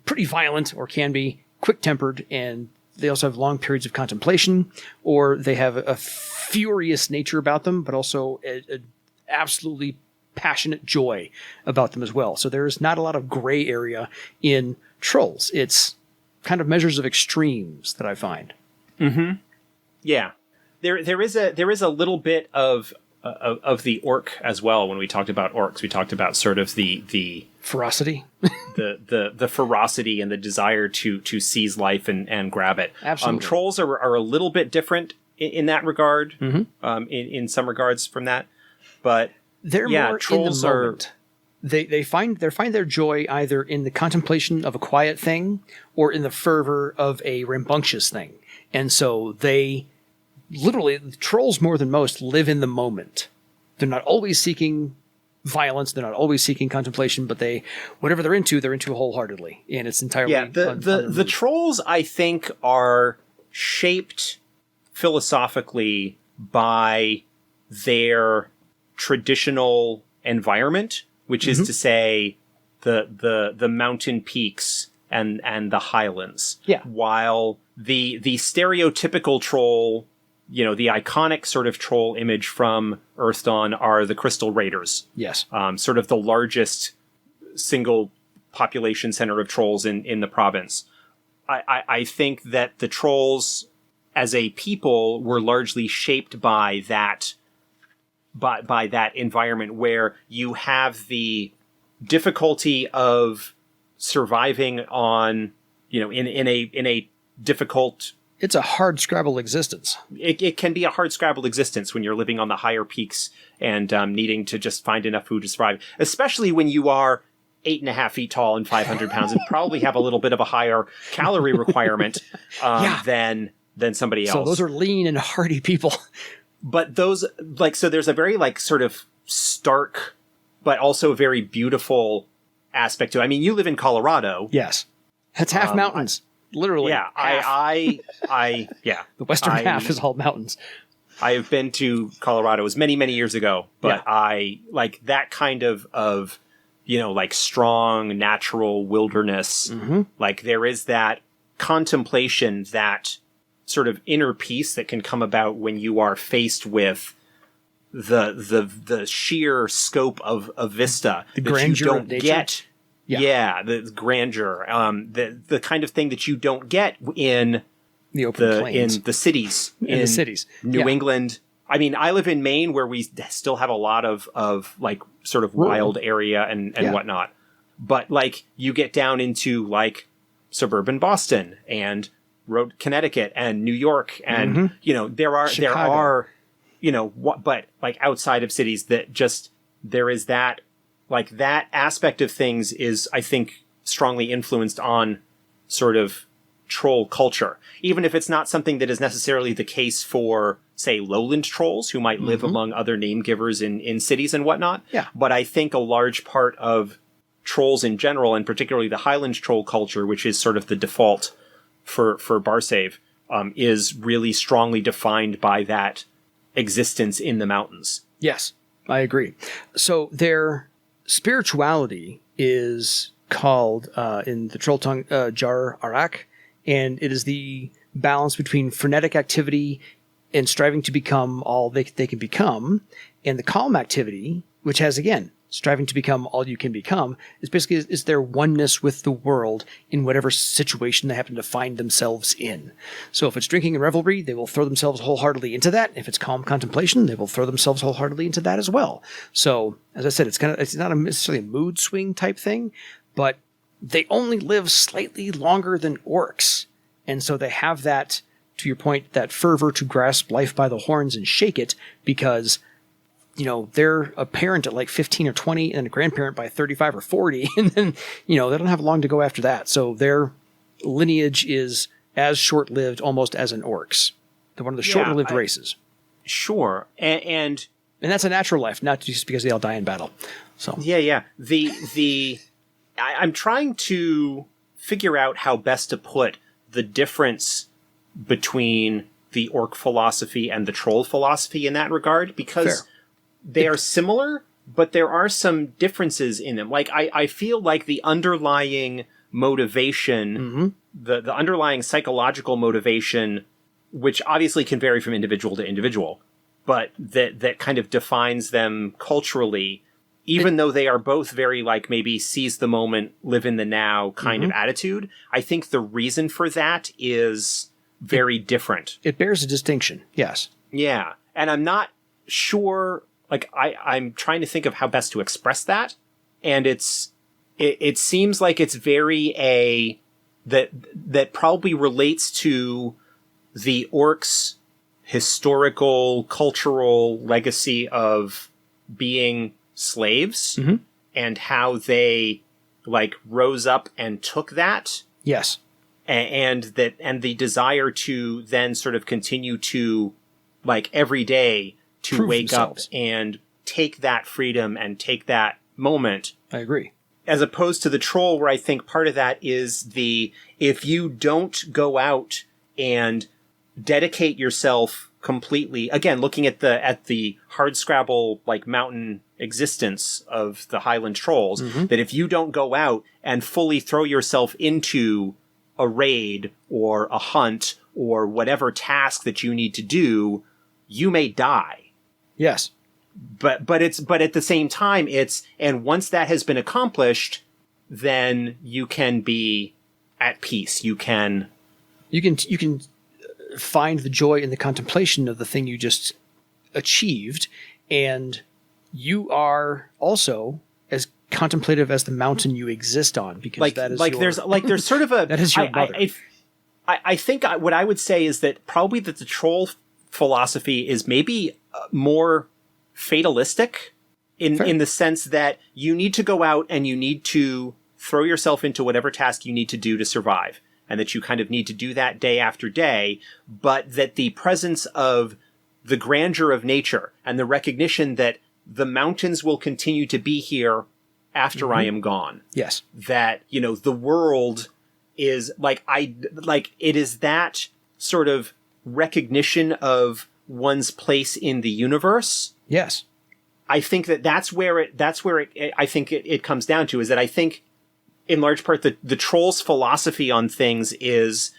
pretty violent or can be quick-tempered, and they also have long periods of contemplation, or they have a furious nature about them, but also a absolutely passionate joy about them as well. So there's not a lot of gray area in trolls. It's kind of measures of extremes that I find. Mm-hmm. Yeah. There is a little bit of the orc as well. When we talked about orcs, we talked about sort of the ferocity, the ferocity and the desire to seize life and grab it. Absolutely. Trolls are a little bit different in that regard. Mm-hmm. In some regards from that, but they're more trolls in the moment. They find their joy either in the contemplation of a quiet thing or in the fervor of a rambunctious thing, and so they literally, trolls more than most live in the moment. They're not always seeking violence. They're not always seeking contemplation, but whatever they're into wholeheartedly, and it's entirely the trolls, I think, are shaped philosophically by their traditional environment, which is to say the mountain peaks and the highlands. Yeah. While the stereotypical troll, the iconic sort of troll image from Earthdawn are the Crystal Raiders. Yes. Sort of the largest single population center of trolls in the province. I think that the trolls as a people were largely shaped by that environment where you have the difficulty of surviving on, in a difficult. It's a hard scrabble existence. It can be a hard scrabble existence when you're living on the higher peaks and needing to just find enough food to survive, especially when you are 8.5 feet tall and 500 pounds and probably have a little bit of a higher calorie requirement than somebody else. So those are lean and hardy people. But those, so there's a very, sort of stark, but also very beautiful aspect to it. I mean, you live in Colorado. Yes. That's half mountains. Literally. Yeah. Yeah. The western half is all mountains. I have been to Colorado. It was many, many years ago, but I that kind of strong natural wilderness. Mm-hmm. There is that contemplation, that sort of inner peace that can come about when you are faced with the sheer scope of a vista the that grandeur you don't of nature. get. Yeah, the grandeur, the kind of thing that you don't get in the open plains, in the cities, in the cities, New England. I mean, I live in Maine, where we still have a lot of sort of wild area and whatnot. But you get down into suburban Boston and Connecticut and New York, and there are but outside of cities that just there is that that aspect of things is, I think, strongly influenced on sort of troll culture, even if it's not something that is necessarily the case for, say, lowland trolls who might live among other name givers in cities and whatnot. Yeah. But I think a large part of trolls in general, and particularly the Highland troll culture, which is sort of the default for Barsave is really strongly defined by that existence in the mountains. Yes, I agree. So their spirituality is called, in the Troll tongue, Jar Arak, and it is the balance between frenetic activity and striving to become all they can become, and the calm activity, which has, again, striving to become all you can become, is basically is their oneness with the world in whatever situation they happen to find themselves in. So if it's drinking and revelry, they will throw themselves wholeheartedly into that. If it's calm contemplation, they will throw themselves wholeheartedly into that as well. So, as I said, it's not necessarily a mood swing type thing, but they only live slightly longer than orcs. And so they have that, to your point, that fervor to grasp life by the horns and shake it, because they're a parent at like 15 or 20 and a grandparent by 35 or 40. And then, they don't have long to go after that. So their lineage is as short-lived almost as an orc's. They're one of the shorter-lived races. Sure. And that's a natural life, not just because they all die in battle. So yeah. I'm trying to figure out how best to put the difference between the orc philosophy and the troll philosophy in that regard, because Fair. They are similar, but there are some differences in them. Like, I feel like the underlying motivation, the underlying psychological motivation, which obviously can vary from individual to individual, but that kind of defines them culturally, even though they are both very, like, maybe seize the moment, live in the now kind of attitude, I think the reason for that is very different. It bears a distinction, yes. Yeah, and I'm not sure... Like, I'm trying to think of how best to express that, and it seems like it's very that probably relates to the orcs' historical, cultural legacy of being slaves, and how they, like, rose up and took that. Yes. And the desire to then sort of continue to, like, every day to prove wake themselves. up and take that freedom and take that moment. I agree. As opposed to the troll, where I think part of that is if you don't go out and dedicate yourself completely, again, looking at the hardscrabble, like, mountain existence of the Highland trolls, that if you don't go out and fully throw yourself into a raid or a hunt or whatever task that you need to do, you may die. Yes. But at the same time, and once that has been accomplished, then you can be at peace. You can find the joy in the contemplation of the thing you just achieved, and you are also as contemplative as the mountain you exist on, because that is there's sort of a that is your mother. I think what I would say is that probably that the troll philosophy is maybe more fatalistic in the sense that you need to go out and you need to throw yourself into whatever task you need to do to survive, and that you kind of need to do that day after day, but that the presence of the grandeur of nature and the recognition that the mountains will continue to be here after I am gone. Yes. That, the world is it is that sort of recognition of one's place in the universe. Yes. I think that's where it comes down to, is that I think in large part the troll's philosophy on things is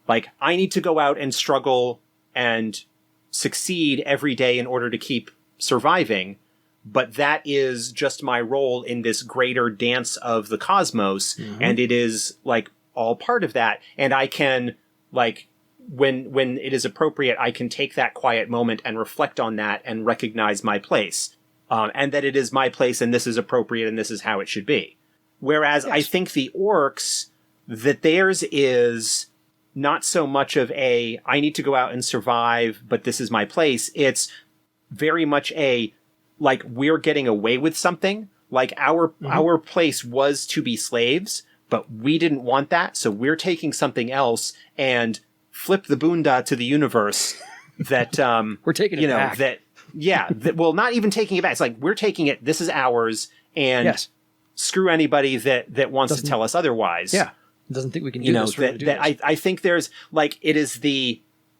like, I need to go out and struggle and succeed every day in order to keep surviving, but that is just my role in this greater dance of the cosmos, and it is, like, all part of that, and I can, like, when it is appropriate, I can take that quiet moment and reflect on that and recognize my place, and that it is my place and this is appropriate and this is how it should be. Whereas I think the orcs, that theirs is not so much of I need to go out and survive, but this is my place. It's very much like, we're getting away with something. Like, our place was to be slaves, but we didn't want that, so we're taking something else and flip the boonda to the universe that we're taking it back. Well, not even taking it back. It's like, we're taking it, this is ours, and screw anybody that wants to tell us otherwise. Yeah. doesn't think we can do this. I think there's like, it is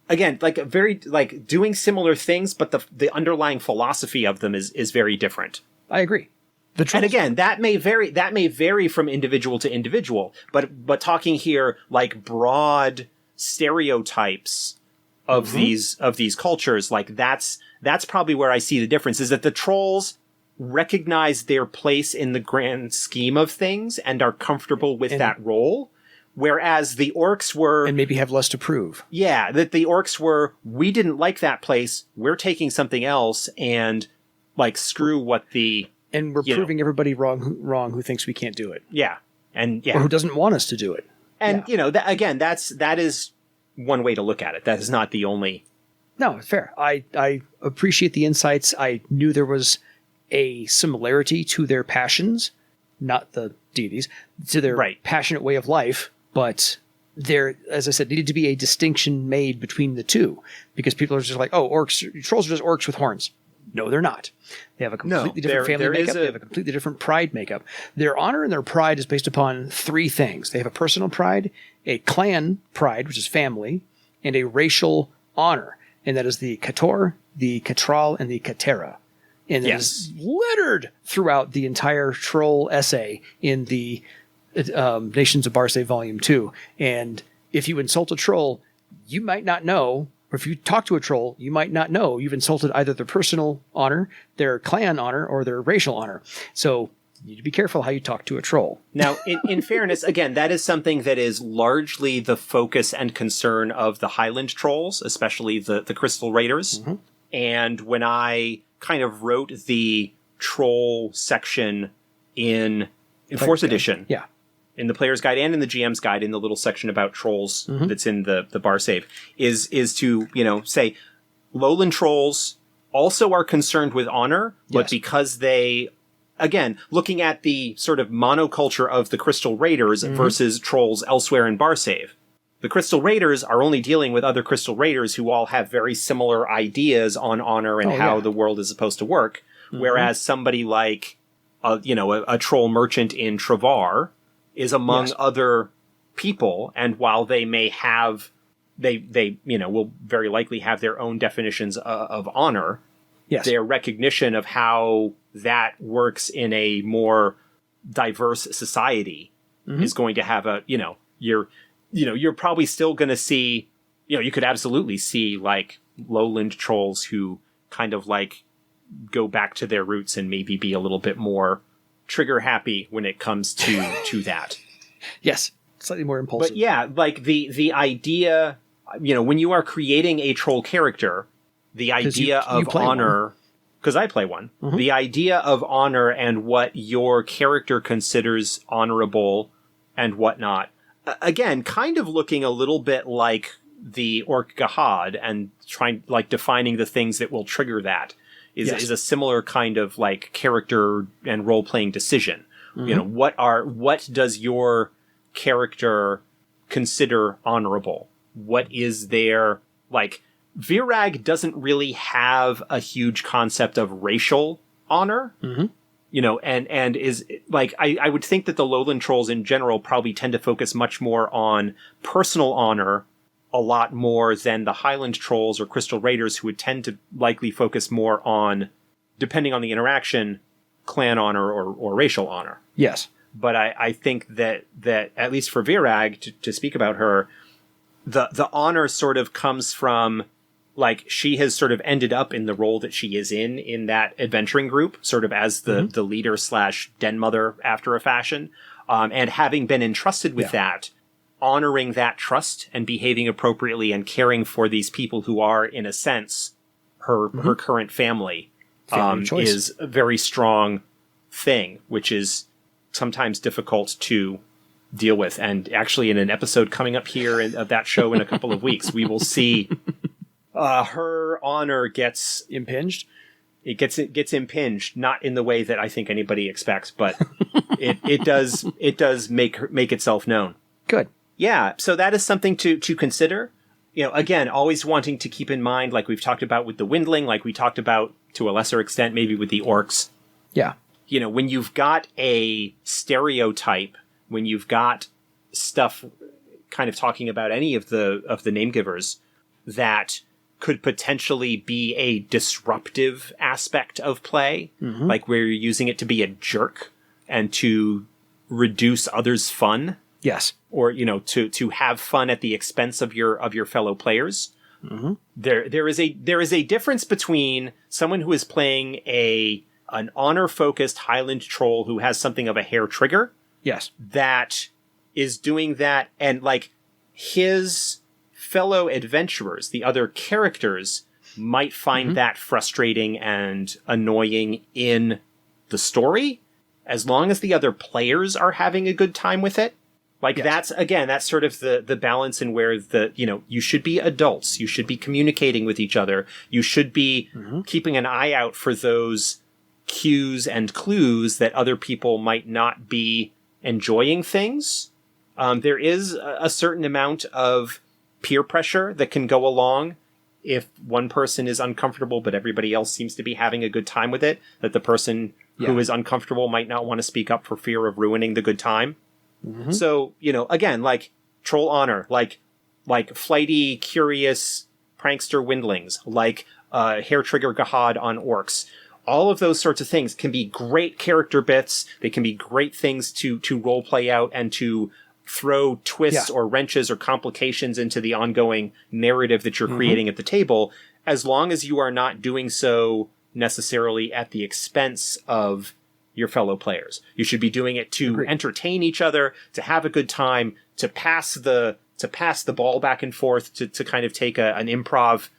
again, like a very, like doing similar things, but the underlying philosophy of them is very different. I agree. And again, that may vary from individual to individual, but talking here like broad stereotypes of these cultures, like that's probably where I see the difference, is that the trolls recognize their place in the grand scheme of things and are comfortable with that role. Whereas the orcs were... And maybe have less to prove. Yeah, that the orcs were, we didn't like that place, we're taking something else, and, like, screw what the... And we're proving everybody wrong who thinks we can't do it. Yeah. And, yeah. Or who doesn't want us to do it. And, that is one way to look at it. That is not the only... No, it's fair. I appreciate the insights. I knew there was a similarity to their passions, not the deities, to their passionate way of life. But there, as I said, needed to be a distinction made between the two, because people are just like, oh, trolls are just orcs with horns. No, they're not. They have a completely different family makeup. They have a completely different pride makeup. Their honor and their pride is based upon three things. They have a personal pride, a clan pride, which is family, and a racial honor. And that is the Kator, the Katral, and the Katera. And it is littered throughout the entire troll essay in the Nations of Barsay Volume 2. And if you insult a troll, you might not know, or if you talk to a troll, you might not know you've insulted either their personal honor, their clan honor, or their racial honor. So you need to be careful how you talk to a troll. Now, in fairness, again, that is something that is largely the focus and concern of the Highland trolls, especially the Crystal Raiders. Mm-hmm. And when I kind of wrote the troll section in 4th edition, in the player's guide and in the GM's guide, in the little section about trolls that's in the bar save, is to, say lowland trolls also are concerned with honor, but because they, again, looking at the sort of monoculture of the Crystal Raiders versus trolls elsewhere in Barsave, the Crystal Raiders are only dealing with other Crystal Raiders who all have very similar ideas on honor and how the world is supposed to work. Whereas somebody like, a troll merchant in Travar is among other people. And while they may have, they will very likely have their own definitions of honor, their recognition of how that works in a more diverse society is going to have you're probably still going to see, you could absolutely see like lowland trolls who kind of like go back to their roots and maybe be a little bit more trigger happy when it comes to that. Yes. Slightly more impulsive. But yeah, like the idea, when you are creating a troll character, the idea of honor, because I play one, the idea of honor and what your character considers honorable and whatnot, again, kind of looking a little bit like the Orc Gahad and defining the things that will trigger that is a similar kind of like character and role-playing decision. What does your character consider honorable? What is their, like, Virag doesn't really have a huge concept of racial honor. And is like, I would think that the lowland trolls in general probably tend to focus much more on personal honor a lot more than the Highland trolls or Crystal Raiders, who would tend to likely focus more on, depending on the interaction, clan honor or racial honor. Yes. But I think that at least for Virag, to speak about her, the honor sort of comes from, like, she has sort of ended up in the role that she is in that adventuring group, sort of as the leader / den mother after a fashion. And having been entrusted with that, honoring that trust and behaving appropriately and caring for these people who are, in a sense, her current family is a very strong thing, which is sometimes difficult to deal with. And actually, in an episode coming up here of that show in a couple of weeks, we will see her honor gets impinged. It gets impinged, not in the way that I think anybody expects, but it does make itself known. Good. Yeah, so that is something to consider. Again, always wanting to keep in mind, like we've talked about with the Windling, like we talked about to a lesser extent maybe with the Orcs. Yeah. When you've got a stereotype, when you've got stuff kind of talking about any of the name givers that could potentially be a disruptive aspect of play, like where you're using it to be a jerk and to reduce others' fun. Yes. Or, to have fun at the expense of your fellow players. Mm-hmm. There is a difference between someone who is playing an honor-focused Highland troll who has something of a hair trigger. Yes. That is doing that, and like his fellow adventurers, the other characters, might find that frustrating and annoying in the story, as long as the other players are having a good time with it. Like, that's sort of the balance in where you should be adults. You should be communicating with each other. You should be keeping an eye out for those cues and clues that other people might not be enjoying things. There is a certain amount of peer pressure that can go along if one person is uncomfortable, but everybody else seems to be having a good time with it, that the person who is uncomfortable might not want to speak up for fear of ruining the good time. Mm-hmm. So, again, like troll honor, like flighty, curious prankster windlings, like hair trigger Gahad on orcs. All of those sorts of things can be great character bits. They can be great things to role play out and to throw twists or wrenches or complications into the ongoing narrative that you're creating at the table, as long as you are not doing so necessarily at the expense of your fellow players. You should be doing it to entertain each other, to have a good time, to pass the ball back and forth, to kind of take an improv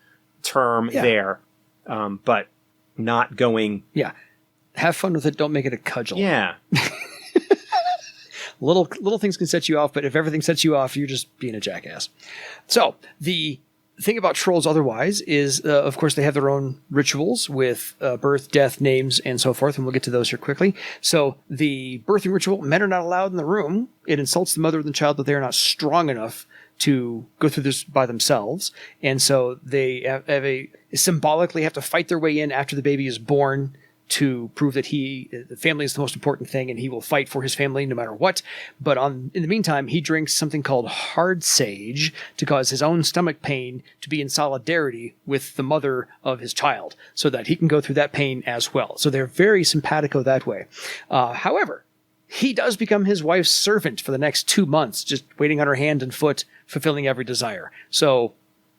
term there, but not going. Yeah, have fun with it. Don't make it a cudgel. Yeah. Little things can set you off, but if everything sets you off, you're just being a jackass. So the thing about trolls otherwise is, of course, they have their own rituals with birth, death, names, and so forth, and we'll get to those here quickly. So the birthing ritual, men are not allowed in the room. It insults the mother of the child that they are not strong enough to go through this by themselves, and so they symbolically have to fight their way in after the baby is born to prove that the family is the most important thing, and he will fight for his family no matter what. But in the meantime, he drinks something called hard sage to cause his own stomach pain to be in solidarity with the mother of his child, so that he can go through that pain as well. So they're very simpatico that way. However, he does become his wife's servant for the next 2 months, just waiting on her hand and foot, fulfilling every desire. So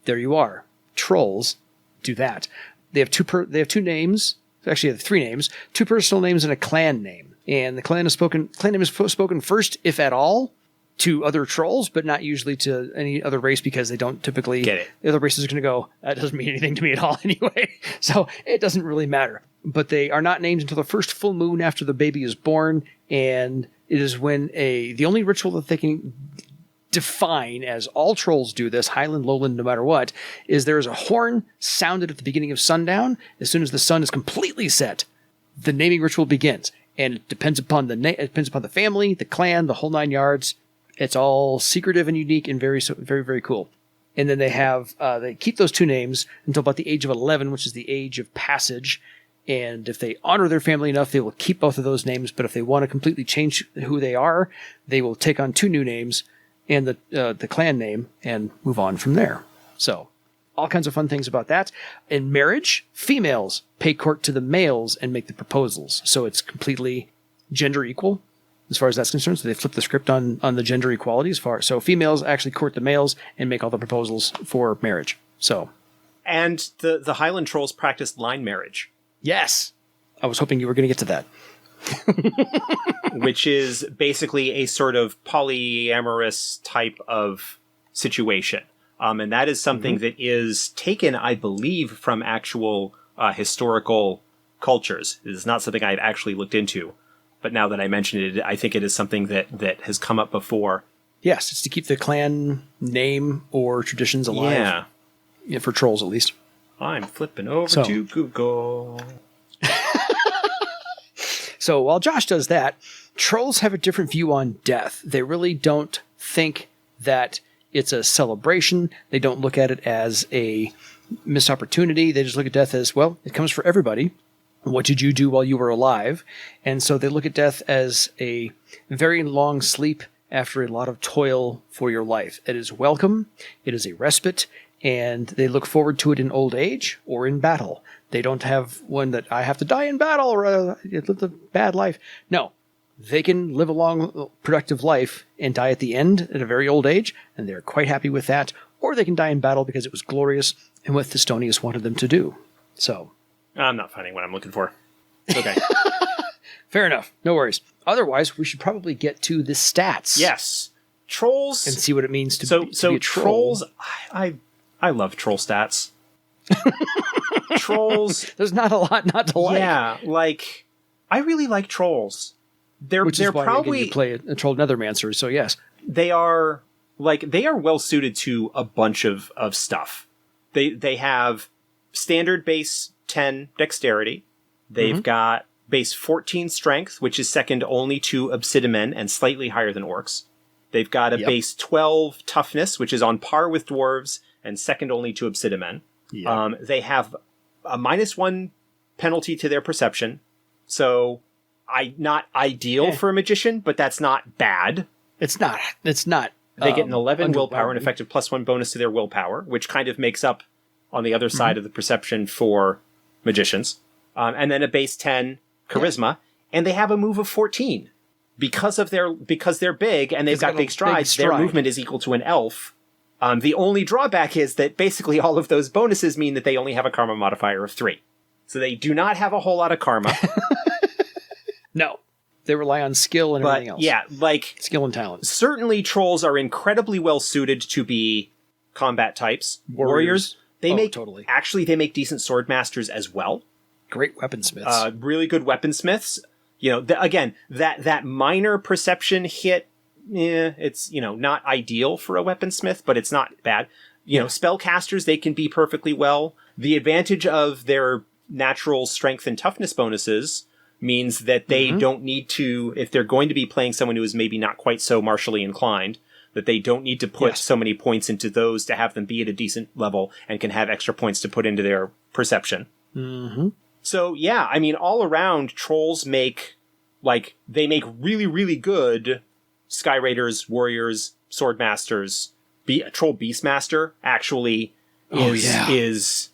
there you are. Trolls do that. They have two names. Actually, they have 3 names: 2 personal names and a clan name. And the clan name is spoken first, if at all, to other trolls, but not usually to any other race, because they don't typically get it. The other races are going to go, that doesn't mean anything to me at all anyway. So it doesn't really matter. But they are not named until the first full moon after the baby is born, and it is when the only ritual that they can define, as all trolls do this, Highland, Lowland, no matter what, is there is a horn sounded at the beginning of sundown. As soon as the sun is completely set, the naming ritual begins, and it depends upon the family, the clan, the whole 9 yards. It's all secretive and unique and very, very, very cool. And then they keep those 2 names until about the age of 11, which is the age of passage. And if they honor their family enough, they will keep both of those names. But if they want to completely change who they are, they will take on 2 new names and the clan name and move on from there. So all kinds of fun things about that. In marriage, females pay court to the males and make the proposals. So it's completely gender equal as far as that's concerned. So they flip the script on the gender equality so females actually court the males and make all the proposals for marriage. So, and the Highland trolls practice line marriage. Yes. I was hoping you were going to get to that. Which is basically a sort of polyamorous type of situation. And that is something that is taken, I believe, from actual historical cultures. It is not something I've actually looked into. But now that I mention it, I think it is something that has come up before. Yes, it's to keep the clan name or traditions alive. Yeah, for trolls at least. I'm flipping over to Google. So while Josh does that, trolls have a different view on death. They really don't think that it's a celebration. They don't look at it as a missed opportunity. They just look at death as, well, it comes for everybody. What did you do while you were alive? And so they look at death as a very long sleep after a lot of toil for your life. It is welcome, it is a respite, and they look forward to it in old age or in battle. They don't have one that I have to die in battle or live a bad life. No, they can live a long, productive life and die at the end at a very old age, and they're quite happy with that. Or they can die in battle because it was glorious and what Thistonius wanted them to do. So, I'm not finding what I'm looking for. Okay. Fair enough. No worries. Otherwise, we should probably get to the stats. Yes. Trolls. And see what it means to be a troll. Trolls, I love troll stats. Trolls. There's not a lot not to like. Yeah, like, I really like trolls. They're why, probably... again, you play a troll nethermancer, so yes. They are well suited to a bunch of stuff. They have standard base 10 dexterity. They've got base 14 strength, which is second only to obsidian and slightly higher than orcs. They've got a base 12 toughness, which is on par with dwarves and second only to obsidian. Yep. They have a -1 penalty to their perception. So not ideal for a magician, but that's not bad. It's not. They get an 11 willpower and effective +1 bonus to their willpower, which kind of makes up on the other side of the perception for magicians. And then a base 10 charisma, and they have a move of 14. Because they're big and they've got big strides, their movement is equal to an elf. The only drawback is that basically all of those bonuses mean that they only have a karma modifier of 3. So they do not have a whole lot of karma. No. They rely on skill and everything else. Yeah, like... skill and talent. Certainly trolls are incredibly well suited to be combat types. Warriors. Totally. Actually, they make decent sword masters as well. Great weaponsmiths. Really good weaponsmiths. You know, again, that minor perception hit, it's, not ideal for a weaponsmith, but it's not bad. Spellcasters, they can be perfectly well. The advantage of their natural strength and toughness bonuses means that they don't need to, if they're going to be playing someone who is maybe not quite so martially inclined, that they don't need to put so many points into those to have them be at a decent level and can have extra points to put into their perception. Mm-hmm. So, yeah, I mean, all around, trolls make really, really good Sky Raiders, Warriors, Swordmasters. Troll Beastmaster actually is...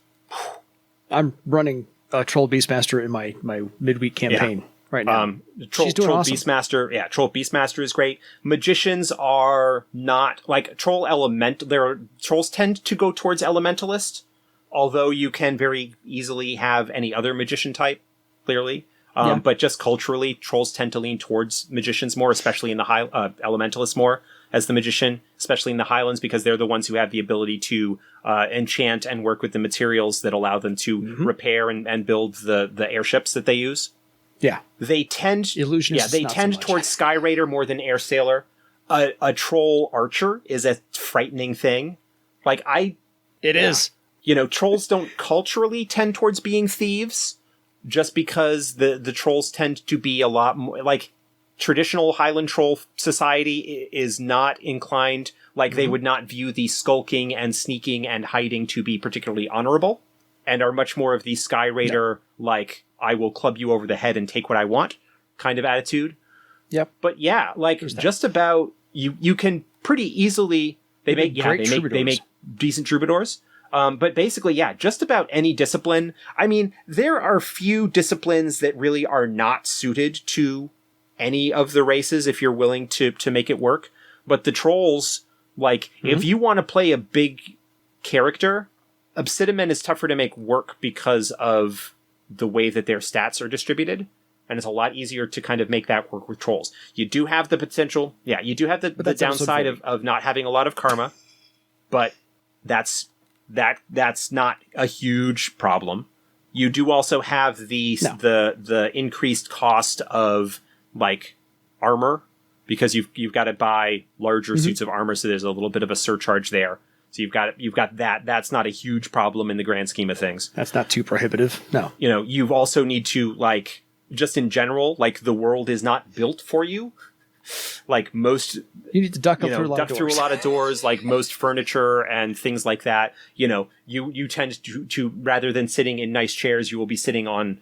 I'm running a Troll Beastmaster in my midweek campaign right now. Troll awesome. Beastmaster, Troll Beastmaster is great. Magicians are not, trolls tend to go towards Elementalist, although you can very easily have any other magician type, clearly. But just culturally, trolls tend to lean towards magicians more, especially in the Elementalists more as the magician, especially in the Highlands, because they're the ones who have the ability to enchant and work with the materials that allow them to repair and build the airships that they use. Yeah. They tend Illusionists, they tend towards Sky Raider more than Air Sailor. A troll archer is a frightening thing. It is. Trolls don't culturally tend towards being thieves, just because the trolls tend to be a lot more traditional Highland troll society is not inclined, they would not view the skulking and sneaking and hiding to be particularly honorable, and are much more of the Sky Raider, I will club you over the head and take what I want kind of attitude. Yep. But yeah, just about you can pretty easily they make decent troubadours. But basically, just about any discipline. I mean, there are few disciplines that really are not suited to any of the races if you're willing to make it work. But the trolls, if you want to play a big character, Obsidian is tougher to make work because of the way that their stats are distributed. And it's a lot easier to kind of make that work with trolls. You do have the potential, you do have the downside of not having a lot of karma, but that's not a huge problem. You do also have the increased cost of armor, because you've got to buy larger suits of armor, so there's a little bit of a surcharge there. So you've got that. That's not a huge problem in the grand scheme of things. That's not too prohibitive. No. You also need to just in general, the world is not built for you. Most, you need to duck through a lot of doors, most furniture and things like that. You tend to rather than sitting in nice chairs, you will be sitting on,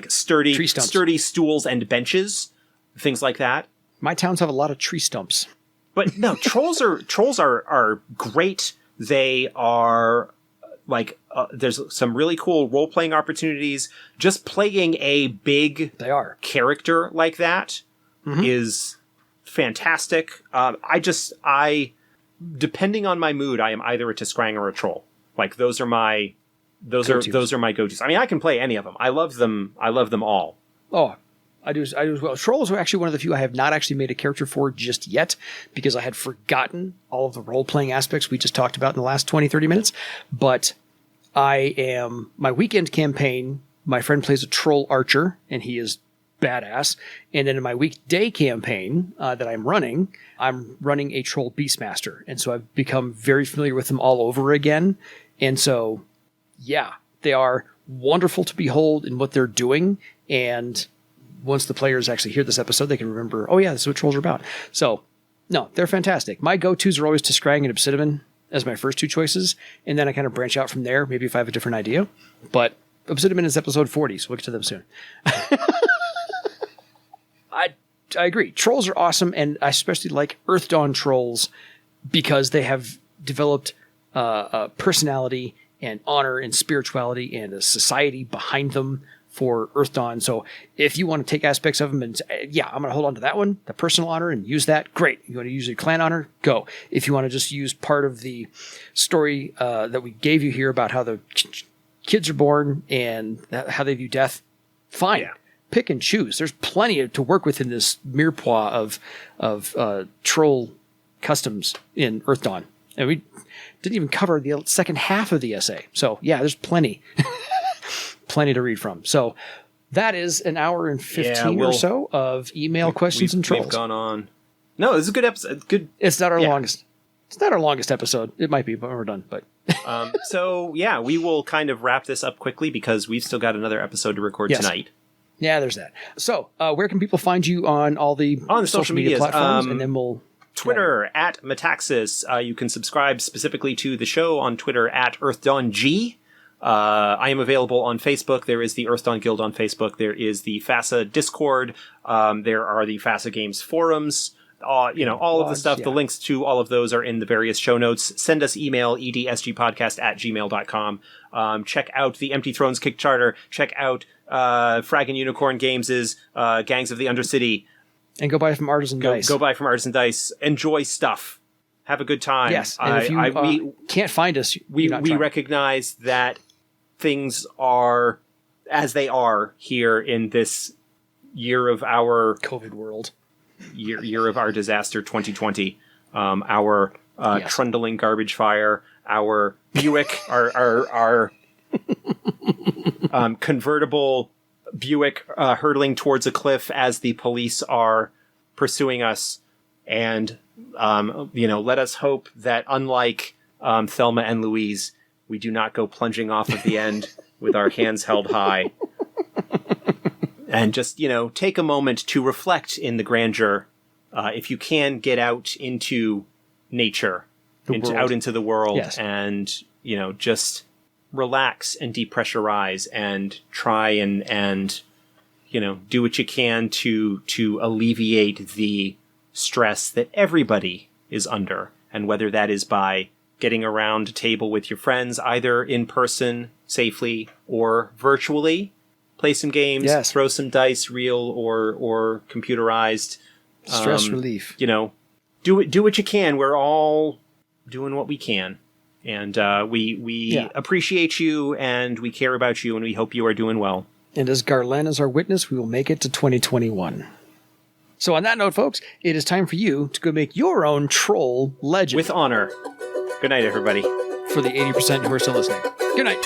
sturdy stools and benches, things like that. My towns have a lot of tree stumps. But no, trolls are great. They are like there's some really cool role playing opportunities. Just playing a big character like that is fantastic. I depending on my mood, I am either a Tiskrang or a troll. Like those are my go-tos. I mean, I can play any of them. I love them all. Oh, I do as well. Trolls are actually one of the few I have not actually made a character for just yet because I had forgotten all of the role-playing aspects we just talked about in the last 20, 30 minutes. But my weekend campaign, my friend plays a troll archer, and he is badass. And then in my weekday campaign that I'm running a troll beastmaster. And so I've become very familiar with them all over again. And so, yeah, they are wonderful to behold in what they're doing. And once the players actually hear this episode, they can remember, oh yeah, this is what trolls are about. So, no, they're fantastic. My go-tos are always Tiskrang and Obsidian as my first two choices, and then I kind of branch out from there, maybe if I have a different idea. But Obsidian is episode 40, so we'll get to them soon. I agree. Trolls are awesome, and I especially like Earthdawn trolls because they have developed a personality and honor and spirituality and a society behind them for Earthdawn. So if you want to take aspects of them and say, yeah, I'm going to hold on to that one, the personal honor, and use that, great. You want to use your clan honor? Go. If you want to just use part of the story that we gave you here about how the kids are born and how they view death, fine. Yeah. Pick and choose. There's plenty to work with in this mirepoix of troll customs in Earthdawn. And we didn't even cover the second half of the essay. So yeah, there's plenty. Plenty to read from. So that is an hour and 15 or so of email questions and trolls. We've gone on. No, this is a good episode. Good. It's not our longest. It's not our longest episode. It might be, but we're done. But so yeah, we will kind of wrap this up quickly because we've still got another episode to record tonight. Yeah, there's that. So where can people find you on all the social media platforms? And then we'll Twitter at Metaxas. You can subscribe specifically to the show on Twitter at EarthdawnG. I am available on Facebook. There is the Earthdawn Guild on Facebook. There is the FASA Discord. There are the FASA Games forums. All of the stuff. Yeah. The links to all of those are in the various show notes. Send us email, edsgpodcast@gmail.com. Check out the Empty Thrones Kickstarter. Check out Fragging Unicorn Games' Gangs of the Undercity. And go buy from Artisan Dice. Go buy from Artisan Dice. Enjoy stuff. Have a good time. Yes, and if you can't find us, we recognize that things are as they are here in this year of our COVID world, year of our disaster 2020. Our trundling garbage fire, our Buick, our convertible Buick hurtling towards a cliff as the police are pursuing us, and let us hope that unlike Thelma and Louise, we do not go plunging off of the end with our hands held high. And just, take a moment to reflect in the grandeur. If you can, get out into nature, out into the world, and, just relax and depressurize and try and do what you can to alleviate the stress that everybody is under. And whether that is by getting around a table with your friends, either in person safely or virtually, play some games, throw some dice, real or computerized. Stress relief. Do what you can. We're all doing what we can. And we appreciate you, and we care about you, and we hope you are doing well. And as Garland is our witness, we will make it to 2021. So on that note, folks, it is time for you to go make your own troll legend. With honor. Good night, everybody. For the 80% who are still listening. Good night.